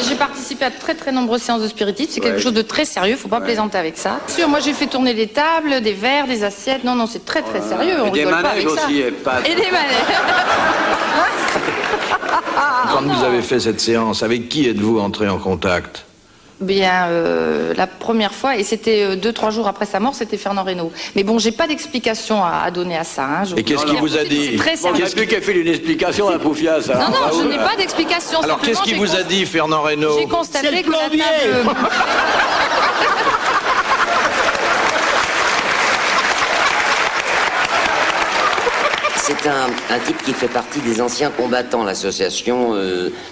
J'ai participé à très nombreuses séances de spiritisme. C'est quelque chose de très sérieux. Faut pas plaisanter avec ça. Sûr, moi j'ai fait tourner des tables, des verres, des assiettes. Non, c'est très sérieux. On Et des rigole pas manèges avec ça. aussi, et pas. Et des manèges. Quand vous avez fait cette séance, avec qui êtes-vous entré en contact? Bien, la première fois, et c'était 2-3 jours après sa mort, c'était Fernand Reynaud. Mais bon, j'ai pas d'explication à donner à ça. Hein. Et qu'est-ce qu'il vous a dit? C'est très sérieux. Qu'est-ce qu'il fait une explication à la poufiasse? Non, je n'ai pas d'explication. Alors, qu'est-ce qu'il vous a dit, Fernand Reynaud? J'ai constaté que la table... C'est un type qui fait partie des anciens combattants, l'association.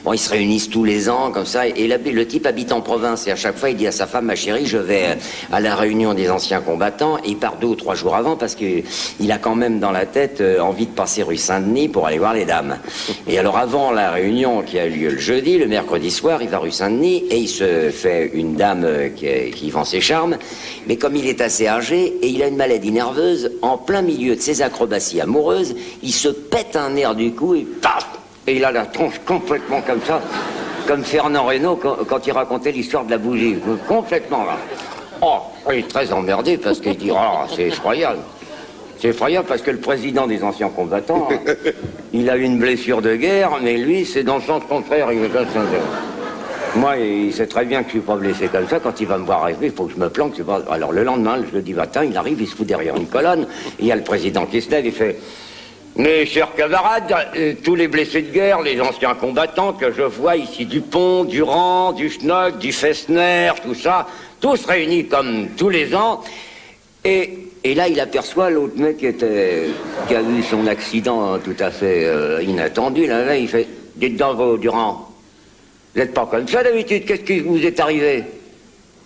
Bon, ils se réunissent tous les ans, comme ça, et le type habite en province, et à chaque fois, il dit à sa femme, ma chérie, je vais à la réunion des anciens combattants, et il part 2 ou 3 jours avant, parce qu'il a quand même dans la tête envie de passer rue Saint-Denis pour aller voir les dames. Et alors, avant la réunion qui a lieu le jeudi, le mercredi soir, il va rue Saint-Denis, et il se fait une dame qui vend ses charmes, mais comme il est assez âgé, et il a une maladie nerveuse, en plein milieu de ses acrobaties amoureuses, il se pète un nerf du cou et paf! Et il a la tronche complètement comme ça, comme Fernand Reynaud quand il racontait l'histoire de la bougie. Complètement là. Oh, il est très emmerdé parce qu'il dit, oh, c'est effroyable. C'est effroyable parce que le président des anciens combattants, il a eu une blessure de guerre, mais lui, c'est dans le sens contraire. Il est comme ça. Moi, il sait très bien que je suis pas blessé comme ça. Quand il va me voir arriver, il faut que je me planque. Alors le lendemain, le jeudi matin, il arrive, il se fout derrière une colonne. Il y a le président qui se lève, il fait... Mes chers camarades, tous les blessés de guerre, les anciens combattants que je vois ici, Dupont, Durand, du Schnock, du Fessner, tout ça, tous réunis comme tous les ans. Et là, il aperçoit l'autre mec qui a eu son accident tout à fait inattendu. Là, il fait, dites donc, vous, Durand, vous n'êtes pas comme ça d'habitude, qu'est-ce qui vous est arrivé?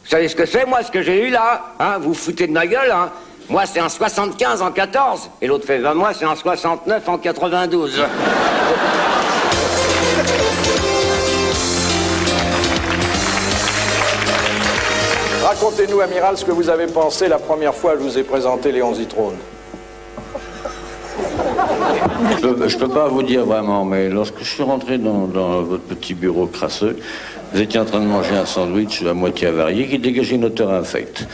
Vous savez ce que c'est, moi, ce que j'ai eu là? Hein, vous vous foutez de ma gueule, hein? Moi, c'est un 75 en 14. Et l'autre fait, moi, c'est un 69 en 92. Racontez-nous, amiral, ce que vous avez pensé la première fois que je vous ai présenté Léon Zitrone. Je peux pas vous dire vraiment, mais lorsque je suis rentré dans votre petit bureau crasseux, vous étiez en train de manger un sandwich à moitié avarié qui dégageait une odeur infecte.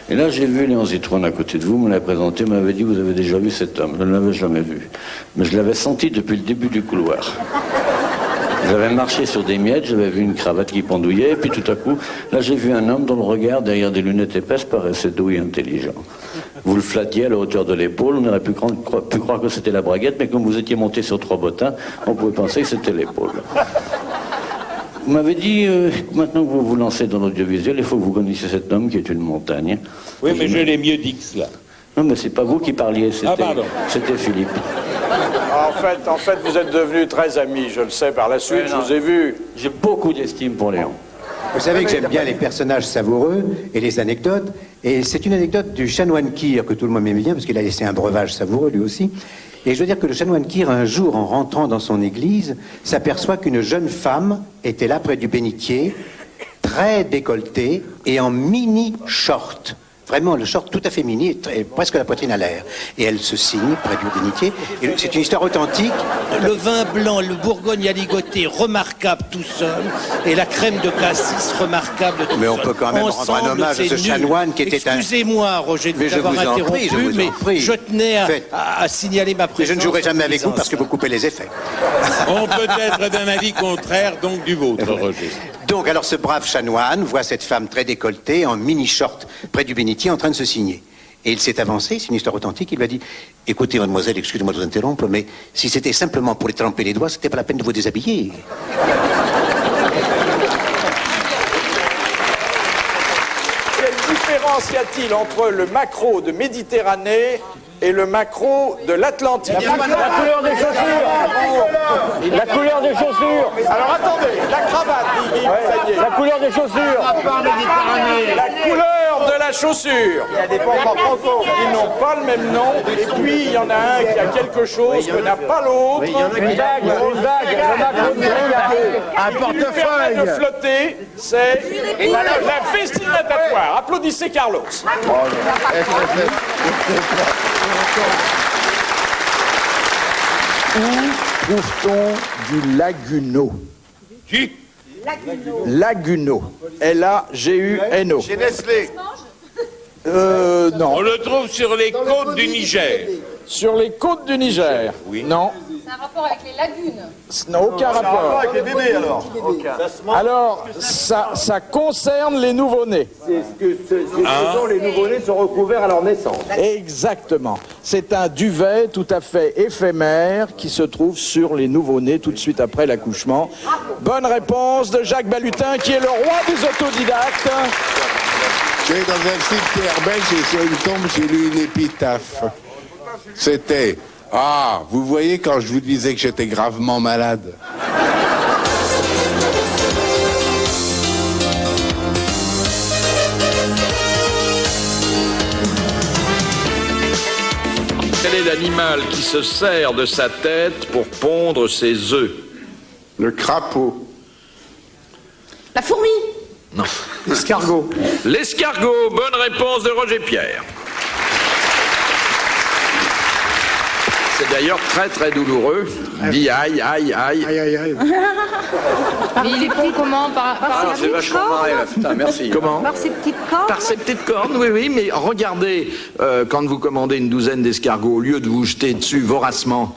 Et là, j'ai vu Léon Zitrone à côté de vous, me l'a présenté, m'avait dit, vous avez déjà vu cet homme. Je ne l'avais jamais vu. Mais je l'avais senti depuis le début du couloir. J'avais marché sur des miettes, j'avais vu une cravate qui pendouillait, et puis tout à coup, là j'ai vu un homme dont le regard, derrière des lunettes épaisses, paraissait doux et intelligent. Vous le flattiez à la hauteur de l'épaule, on aurait pu croire que c'était la braguette, mais comme vous étiez monté sur 3 bottins, on pouvait penser que c'était l'épaule. Vous m'avez dit, maintenant que vous vous lancez dans l'audiovisuel, il faut que vous connaissiez cet homme qui est une montagne. Oui, mais je l'ai mieux dit que cela. Non, mais c'est pas vous qui parliez, c'était Philippe. En fait, vous êtes devenus très amis, je le sais par la suite, je vous ai vu. J'ai beaucoup d'estime pour Léon. Vous savez que j'aime bien les personnages savoureux et les anecdotes. Et c'est une anecdote du chanoine Kir que tout le monde aime bien, parce qu'il a laissé un breuvage savoureux lui aussi. Et je veux dire que le chanoine Kir, un jour, en rentrant dans son église, s'aperçoit qu'une jeune femme était là près du bénitier, très décolletée et en mini-short. vraiment le short tout à fait mini, presque la poitrine à l'air. Et elle se signe près du bénitier. Et c'est une histoire authentique. Le vin blanc, le Bourgogne aligoté, remarquable tout seul, et la crème de cassis, remarquable tout seul. Mais on peut quand même rendre un hommage à ce chanoine qui était un... Excusez-moi, Roger, de vous avoir interrompu, mais je tenais à signaler ma présence. Je ne jouerai jamais avec vous parce que vous coupez les effets. On peut être d'un avis contraire, donc du vôtre, Roger. Donc, alors, ce brave chanoine voit cette femme très décolletée, en mini-short, près du bénitier, en train de se signer. Et il s'est avancé, c'est une histoire authentique, il lui a dit « Écoutez, mademoiselle, excusez-moi de vous interrompre, mais si c'était simplement pour les tremper les doigts, c'était pas la peine de vous déshabiller. » Quelle différence y a-t-il entre le maquereau de Méditerranée et le maquereau de l'Atlantique? La couleur des chaussures. La couleur des chaussures. Alors attendez, la cravate, Guy, ça y est. La couleur des chaussures. La couleur de la chaussure. Ils n'ont pas le même nom. Et puis il y en a un qui a quelque chose que n'a pas l'autre. Une bague. Un portefeuille. De flotter, c'est la festine natatoire. Applaudissez Carlos. Où trouve-t-on du laguneau? Laguneau. L-A-G-U-N-O. Chez Nestlé. Non. On le trouve sur les côtes du Niger. Sur les côtes du Niger? Oui. Non. C'est un rapport avec les lagunes. Ça n'a aucun rapport. avec les bébés, alors. Alors, ça concerne les nouveau-nés. C'est ce dont les nouveau-nés sont recouverts à leur naissance. Exactement. C'est un duvet tout à fait éphémère qui se trouve sur les nouveau-nés tout de suite après l'accouchement. Bonne réponse de Jacques Balutin, qui est le roi des autodidactes. J'étais dans un cimetière belge et sur une tombe, j'ai lu une épitaphe. C'était « Ah, vous voyez quand je vous disais que j'étais gravement malade ?» Quel est l'animal qui se sert de sa tête pour pondre ses œufs? Le crapaud. La fourmi. Non. L'escargot. L'escargot. Bonne réponse de Roger Pierre. C'est d'ailleurs très très douloureux. Il dit aïe, aïe, aïe. Aïe, aïe, aïe. Mais il est pris comment? Par C'est vachement marré, là. Putain, merci. Comment? Par ses petites cornes. Par ces petites cornes, oui, oui, mais regardez, quand vous commandez une douzaine d'escargots, au lieu de vous jeter dessus voracement,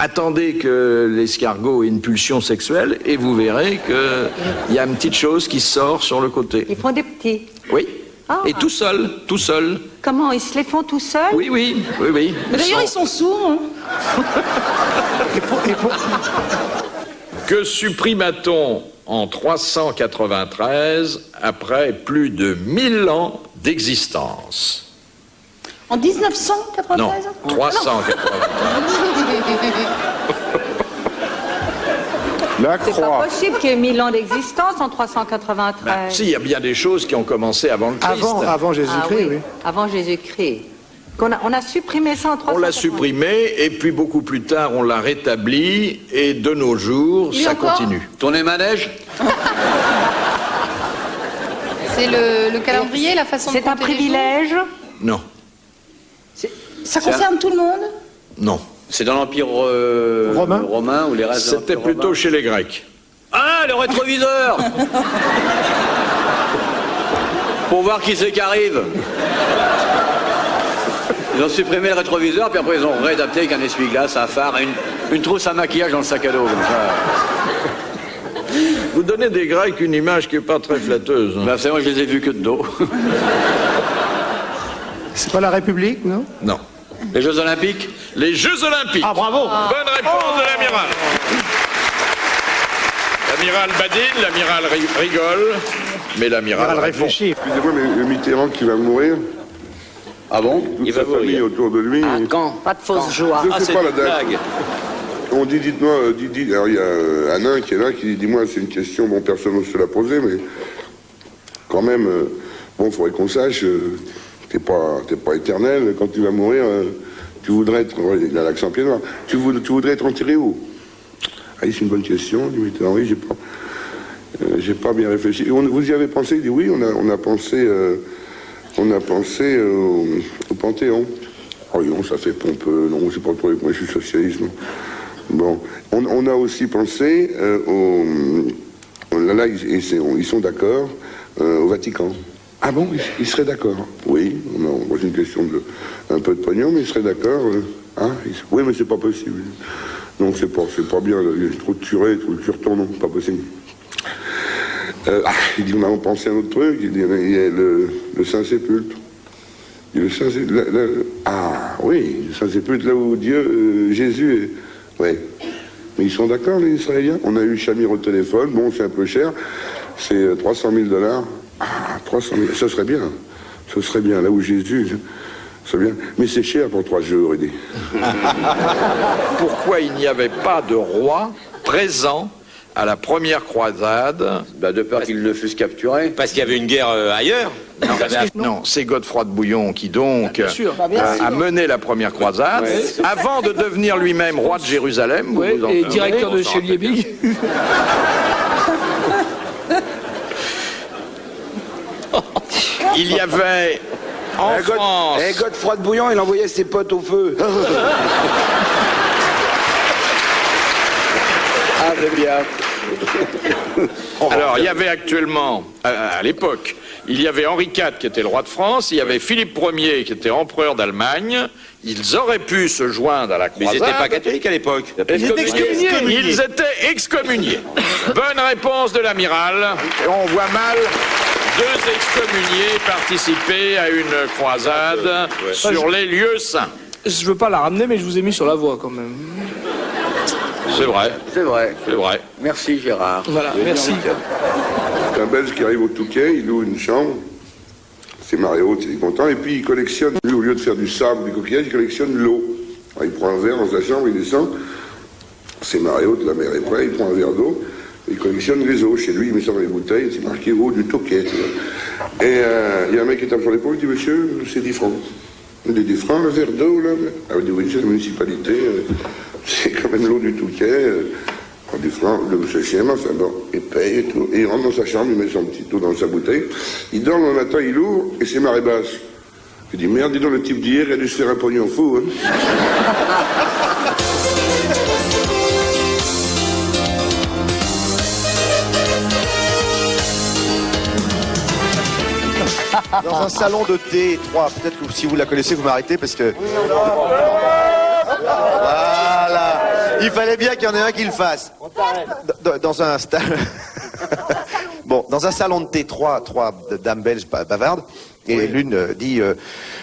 attendez que l'escargot ait une pulsion sexuelle et vous verrez qu'il y a une petite chose qui sort sur le côté. Ils font des petits. Oui. Ah. Et tout seul, tout seul. Comment, ils se les font tout seuls? Oui, oui, oui, oui. Mais d'ailleurs, ils sont sourds. Hein. Que supprima-t-on en 393 après plus de 1000 ans d'existence? En 1993? Non, 393. La C'est pas croix. possible qu'il y ait 1000 ans d'existence en 393. Si, il y a bien des choses qui ont commencé avant le Christ. Avant Jésus-Christ, oui. Avant Jésus-Christ. On a supprimé ça en 393. On l'a supprimé et puis beaucoup plus tard on l'a rétabli et de nos jours ça continue. Tourner manège? C'est le calendrier, la façon de C'est un compter les privilège? Non, Ça concerne tout le monde? non. C'est dans l'Empire romain ou les restes de C'était l'Empire plutôt romain. chez les Grecs. Ah, le rétroviseur. Pour voir qui c'est qui arrive. Ils ont supprimé le rétroviseur, puis après ils ont réadapté avec un essuie-glace, un phare, une trousse à maquillage dans le sac à dos, comme ça. Vous donnez des Grecs une image qui n'est pas très flatteuse. Ben, c'est moi, je les ai vus que de dos. C'est pas la République, non? Non. Les Jeux Olympiques? Les Jeux Olympiques. Ah, bravo! Bonne réponse de l'amiral. L'amiral badine, l'amiral rigole, mais l'amiral répond. Excusez-moi, mais le Mitterrand qui va mourir, Ah bon? toute sa famille autour de lui. Quand? Pas de fausse joie. Je sais pas la date. On dit, dites-moi, alors il y a un nain qui est là qui dit, dis-moi, c'est une question, bon, personne ne se l'a posée, mais quand même, bon, il faudrait qu'on sache, t'es pas éternel, quand tu vas mourir, tu voudrais être, il a l'accent pied noir, tu voudrais être enterré où? Ah, c'est une bonne question, dit Mitterrand, oui, j'ai pas bien réfléchi. Et vous y avez pensé? Il dit oui, on a pensé on a pensé au Panthéon. Oh non, ça fait pompeux, non, c'est pas trop les points du socialisme. Bon, on a aussi pensé là, ils sont d'accord au Vatican. Ah bon, ils seraient d'accord? Oui, c'est une question un peu de pognon, mais ils seraient d'accord. Oui, mais c'est pas possible. Non, c'est pas bien, il y a trop de curés, trop de curtons, non, pas possible. Il dit, on a pensé à un autre truc, il y a le Saint-Sépulcre. Oui, le Saint-Sépulcre, là où Jésus est. Ouais. Mais ils sont d'accord, les Israéliens? On a eu Shamir au téléphone, bon, c'est un peu cher, c'est 300 000 $. 300 000, ce serait bien, là où Jésus, ce serait bien. Mais c'est cher pour 3 jours, il dit. Pourquoi il n'y avait pas de roi présent à la première croisade? De peur qu'ils ne fussent capturés. Parce qu'il y avait une guerre ailleurs. Non, c'est Godefroy de Bouillon qui donc a mené la première croisade avant de devenir lui-même roi de Jérusalem. Et directeur de chez Liebig. Il y avait en France... Godefroy de Bouillon, il envoyait ses potes au feu. c'est bien. Alors, il y avait actuellement, à l'époque, il y avait Henri IV qui était le roi de France, il y avait Philippe Ier qui était empereur d'Allemagne. Ils auraient pu se joindre à la croisade. Mais ils n'étaient pas catholiques à l'époque. Ils étaient excommuniés. Bonne réponse de l'amiral. On voit mal 2 excommuniés participer à une croisade sur les lieux saints. Je veux pas la ramener, mais je vous ai mis sur la voie quand même. C'est vrai. C'est vrai. C'est vrai. Merci Gérard. Voilà, merci. C'est un Belge qui arrive au Touquet, il loue une chambre. C'est Mario, il est content. Et puis il collectionne, lui, au lieu de faire du sable, du coquillage, il collectionne l'eau. Il prend un verre dans sa chambre, il descend. C'est Mario, de la mer est près, il prend un verre d'eau. Il collectionne les eaux. Chez lui, il met ça dans les bouteilles, c'est marqué eau du Touquet. Et il y a un mec qui tape sur l'épaule, il dit, monsieur, c'est 10 francs. Il dit 10 francs, le verre d'eau, là? Il dit, oui, c'est la municipalité. C'est quand même l'eau du Touquet. On dit francs, le CCM, enfin bon, il paye et tout. Et il rentre dans sa chambre, il met son petit eau dans sa bouteille. Il dort le matin, il ouvre, et c'est marée basse. Il dit, merde, dis donc, le type d'hier, il a dû se faire un pognon fou, hein. Dans un salon de thé 3, peut-être que si vous la connaissez, vous m'arrêtez parce que... Voilà. Il fallait bien qu'il y en ait un qui le fasse. Dans un bon, dans un salon de thé 3 dames belges bavardes, et l'une dit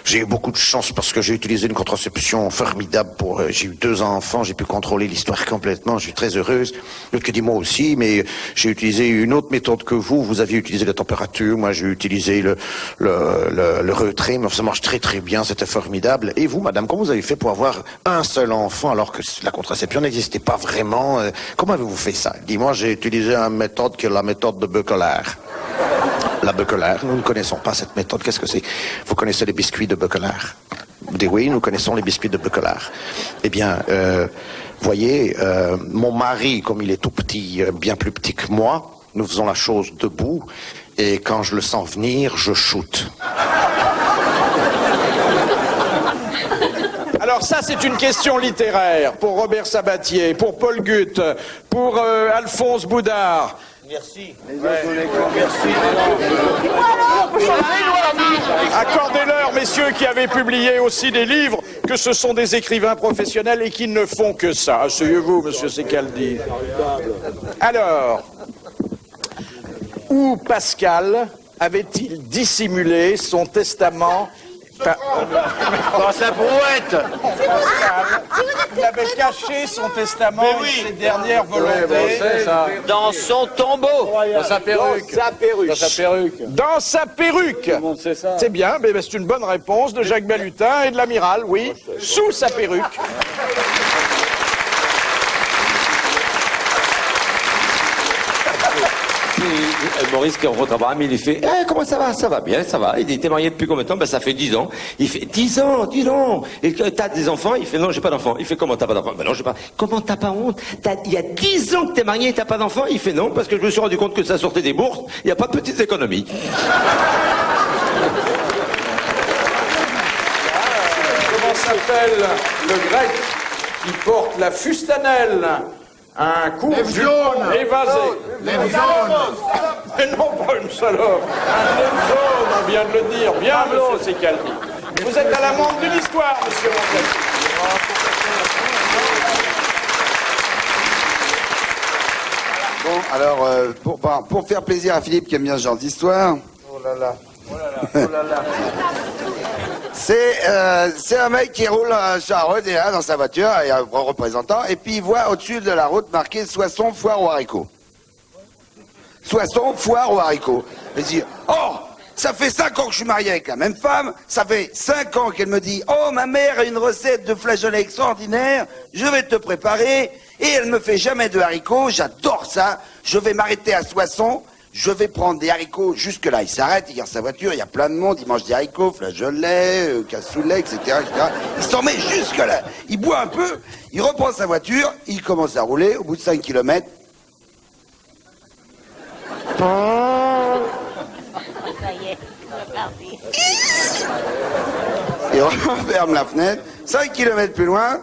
j'ai eu beaucoup de chance parce que j'ai utilisé une contraception formidable pour j'ai eu 2 enfants, j'ai pu contrôler l'histoire complètement, je suis très heureuse. L'autre qui dit moi aussi, mais j'ai utilisé une autre méthode que vous aviez utilisé la température, moi j'ai utilisé le retrait, mais ça marche très très bien, c'était formidable. Et vous, madame, comment vous avez fait pour avoir un seul enfant alors que la contraception n'existait pas vraiment? Comment avez-vous fait ça? Dis-moi, j'ai utilisé une méthode qui est la méthode de Beuquelaer. La Beuquelaer, nous ne connaissons pas cette méthode. Qu'est-ce que c'est? Vous connaissez les biscuits de Beuquelaer? Vous dites oui, nous connaissons les biscuits de Beuquelaer. Eh bien, voyez, mon mari, comme il est tout petit, bien plus petit que moi, nous faisons la chose debout, et quand je le sens venir, je shoot. Alors ça, c'est une question littéraire pour Robert Sabatier, pour Paul Gutt, pour Alphonse Boudard. Merci. Accordez-leur, messieurs, qui avaient publié aussi des livres, que ce sont des écrivains professionnels et qui ne font que ça. Asseyez-vous, monsieur Secaldi. Alors, où Pascal avait-il dissimulé son testament? Dans sa brouette. Il avait caché son testament et ses dernières volontés. Dans son tombeau. Dans sa perruque. Dans sa perruque. Dans sa perruque. C'est bien, mais c'est une bonne réponse de Jacques Balutin et de l'amiral, oui. Sous sa perruque. Maurice qui rencontre Abraham, il lui fait comment ça va? Ça va bien, ça va. Il dit t'es marié depuis combien de temps? Ben ça fait 10 ans. Il fait 10 ans, dis donc. Et t'as des enfants? Il fait non, j'ai pas d'enfants. Il fait comment t'as pas d'enfants? Ben non, j'ai pas. Comment t'as pas honte? Il y a 10 ans que t'es marié et t'as pas d'enfants? Il fait non, parce que je me suis rendu compte que ça sortait des bourses, il n'y a pas de petites économies. s'appelle le grec qui porte la fustanelle, un court-jupon évasé. Mais non, pas une salope. Un jaune, on vient de le dire. Bien, monsieur Secaldi. Vous êtes à la montre d'une histoire, monsieur Montaigne. Bon, alors, pour faire plaisir à Philippe qui aime bien ce genre d'histoire... Oh là là, oh là là, oh là là. C'est un mec qui roule sur la route, il est là dans sa voiture, il y a un représentant, et puis il voit au-dessus de la route marqué Soissons, foire aux haricots. Soissons, foire aux haricots. Il dit, oh, ça fait 5 ans que je suis marié avec la même femme, ça fait 5 ans qu'elle me dit, oh, ma mère a une recette de flageolets extraordinaire, je vais te préparer, et elle me fait jamais de haricots, j'adore ça, je vais m'arrêter à Soissons, je vais prendre des haricots jusque-là. Il s'arrête, il garde sa voiture, il y a plein de monde, il mange des haricots, flageolets, cassoulet, etc., etc. Il s'en met jusque-là. Il boit un peu, il reprend sa voiture, il commence à rouler, au bout de 5 kilomètres. Ça y est, Il referme la fenêtre, 5 kilomètres plus loin.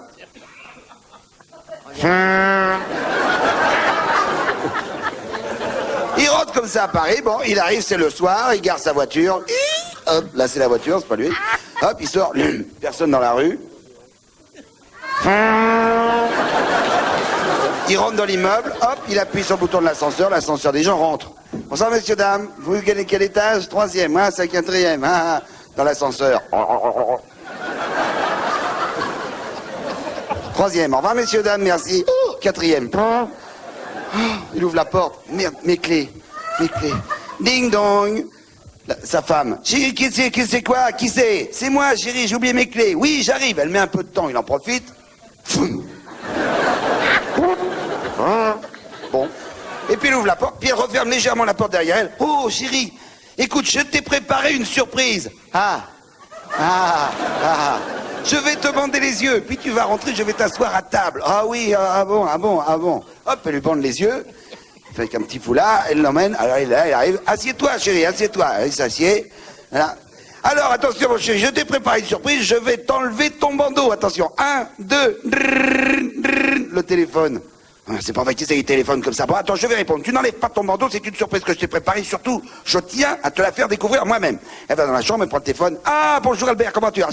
Il rentre comme ça à Paris, bon, il arrive, c'est le soir, il garde sa voiture, hop, là c'est la voiture, c'est pas lui, hop, il sort, personne dans la rue. Il rentre dans l'immeuble, hop, il appuie sur le bouton de l'ascenseur des gens rentrent. Bonsoir messieurs, dames, vous gagnez quel étage? 3e, hein, c'est 4e, hein, dans l'ascenseur. 3e, au revoir messieurs, dames, merci. 4e. Il ouvre la porte. Merde, mes clés. Ding dong. Sa femme. Chérie, qui c'est quoi? Qui c'est? C'est moi, chérie, j'ai oublié mes clés. Oui, j'arrive. Elle met un peu de temps, il en profite. Bon. Et puis il ouvre la porte, puis elle referme légèrement la porte derrière elle. Oh, chérie, écoute, je t'ai préparé une surprise. Je vais te bander les yeux, puis tu vas rentrer, je vais t'asseoir à table. Ah oui, ah bon. Hop, elle lui bande les yeux, avec un petit foulard, elle l'emmène, alors il arrive. Assieds-toi, chérie, assieds-toi. Il s'assied. Voilà. Alors, attention, mon chéri, je t'ai préparé une surprise, je vais t'enlever ton bandeau. Attention, 1, 2, le téléphone. C'est pas vrai qu'ils aient les téléphones comme ça. Bon, attends, je vais répondre. Tu n'enlèves pas ton bandeau, c'est une surprise que je t'ai préparée. Surtout, je tiens à te la faire découvrir moi-même. Elle va dans la chambre, elle prend le téléphone. Ah, bonjour Albert, comment tu vas?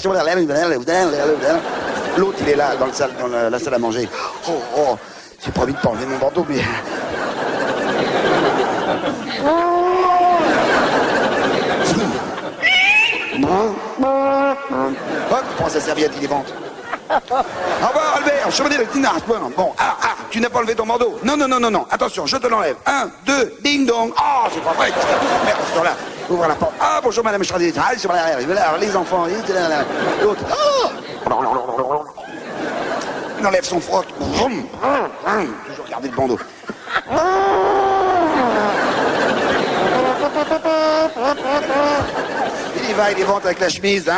L'autre, il est là, dans la salle à manger. Oh, j'ai promis de pas enlever mon bandeau, mais... Hop, il prend sa serviette, il est vente. Au revoir Albert, je me dis le dinard. Bon, tu n'as pas enlevé ton bandeau. Non, attention, je te l'enlève. 1, 2, ding dong. Oh, c'est pas vrai, merde, ce là. Ouvre la porte. Ah, bonjour madame, je suis les enfants, l'autre. Il enlève son froc. Toujours garder le bandeau. Il y va, il est vente avec la chemise.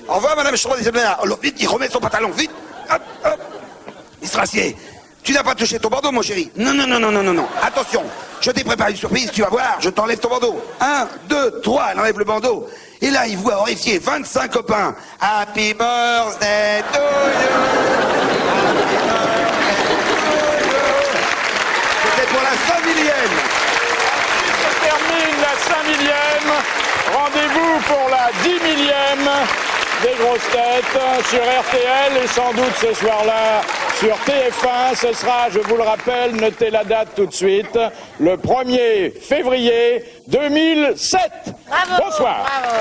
Au revoir, madame, je suis désolé. Vite, il remet son pantalon, vite. Hop. Il se rassied. Tu n'as pas touché ton bandeau, mon chéri? Non. Attention, je t'ai préparé une surprise, tu vas voir, je t'enlève ton bandeau. 1, 2, 3, elle enlève le bandeau. Et là, il voit horrifié 25 copains. Happy birthday to you. C'était pour la 5e. Se termine la 5e. Rendez-vous pour la 10 000e des grosses têtes sur RTL et sans doute ce soir-là sur TF1. Ce sera, je vous le rappelle, notez la date tout de suite, le 1er février 2007. Bravo, bonsoir. Bravo.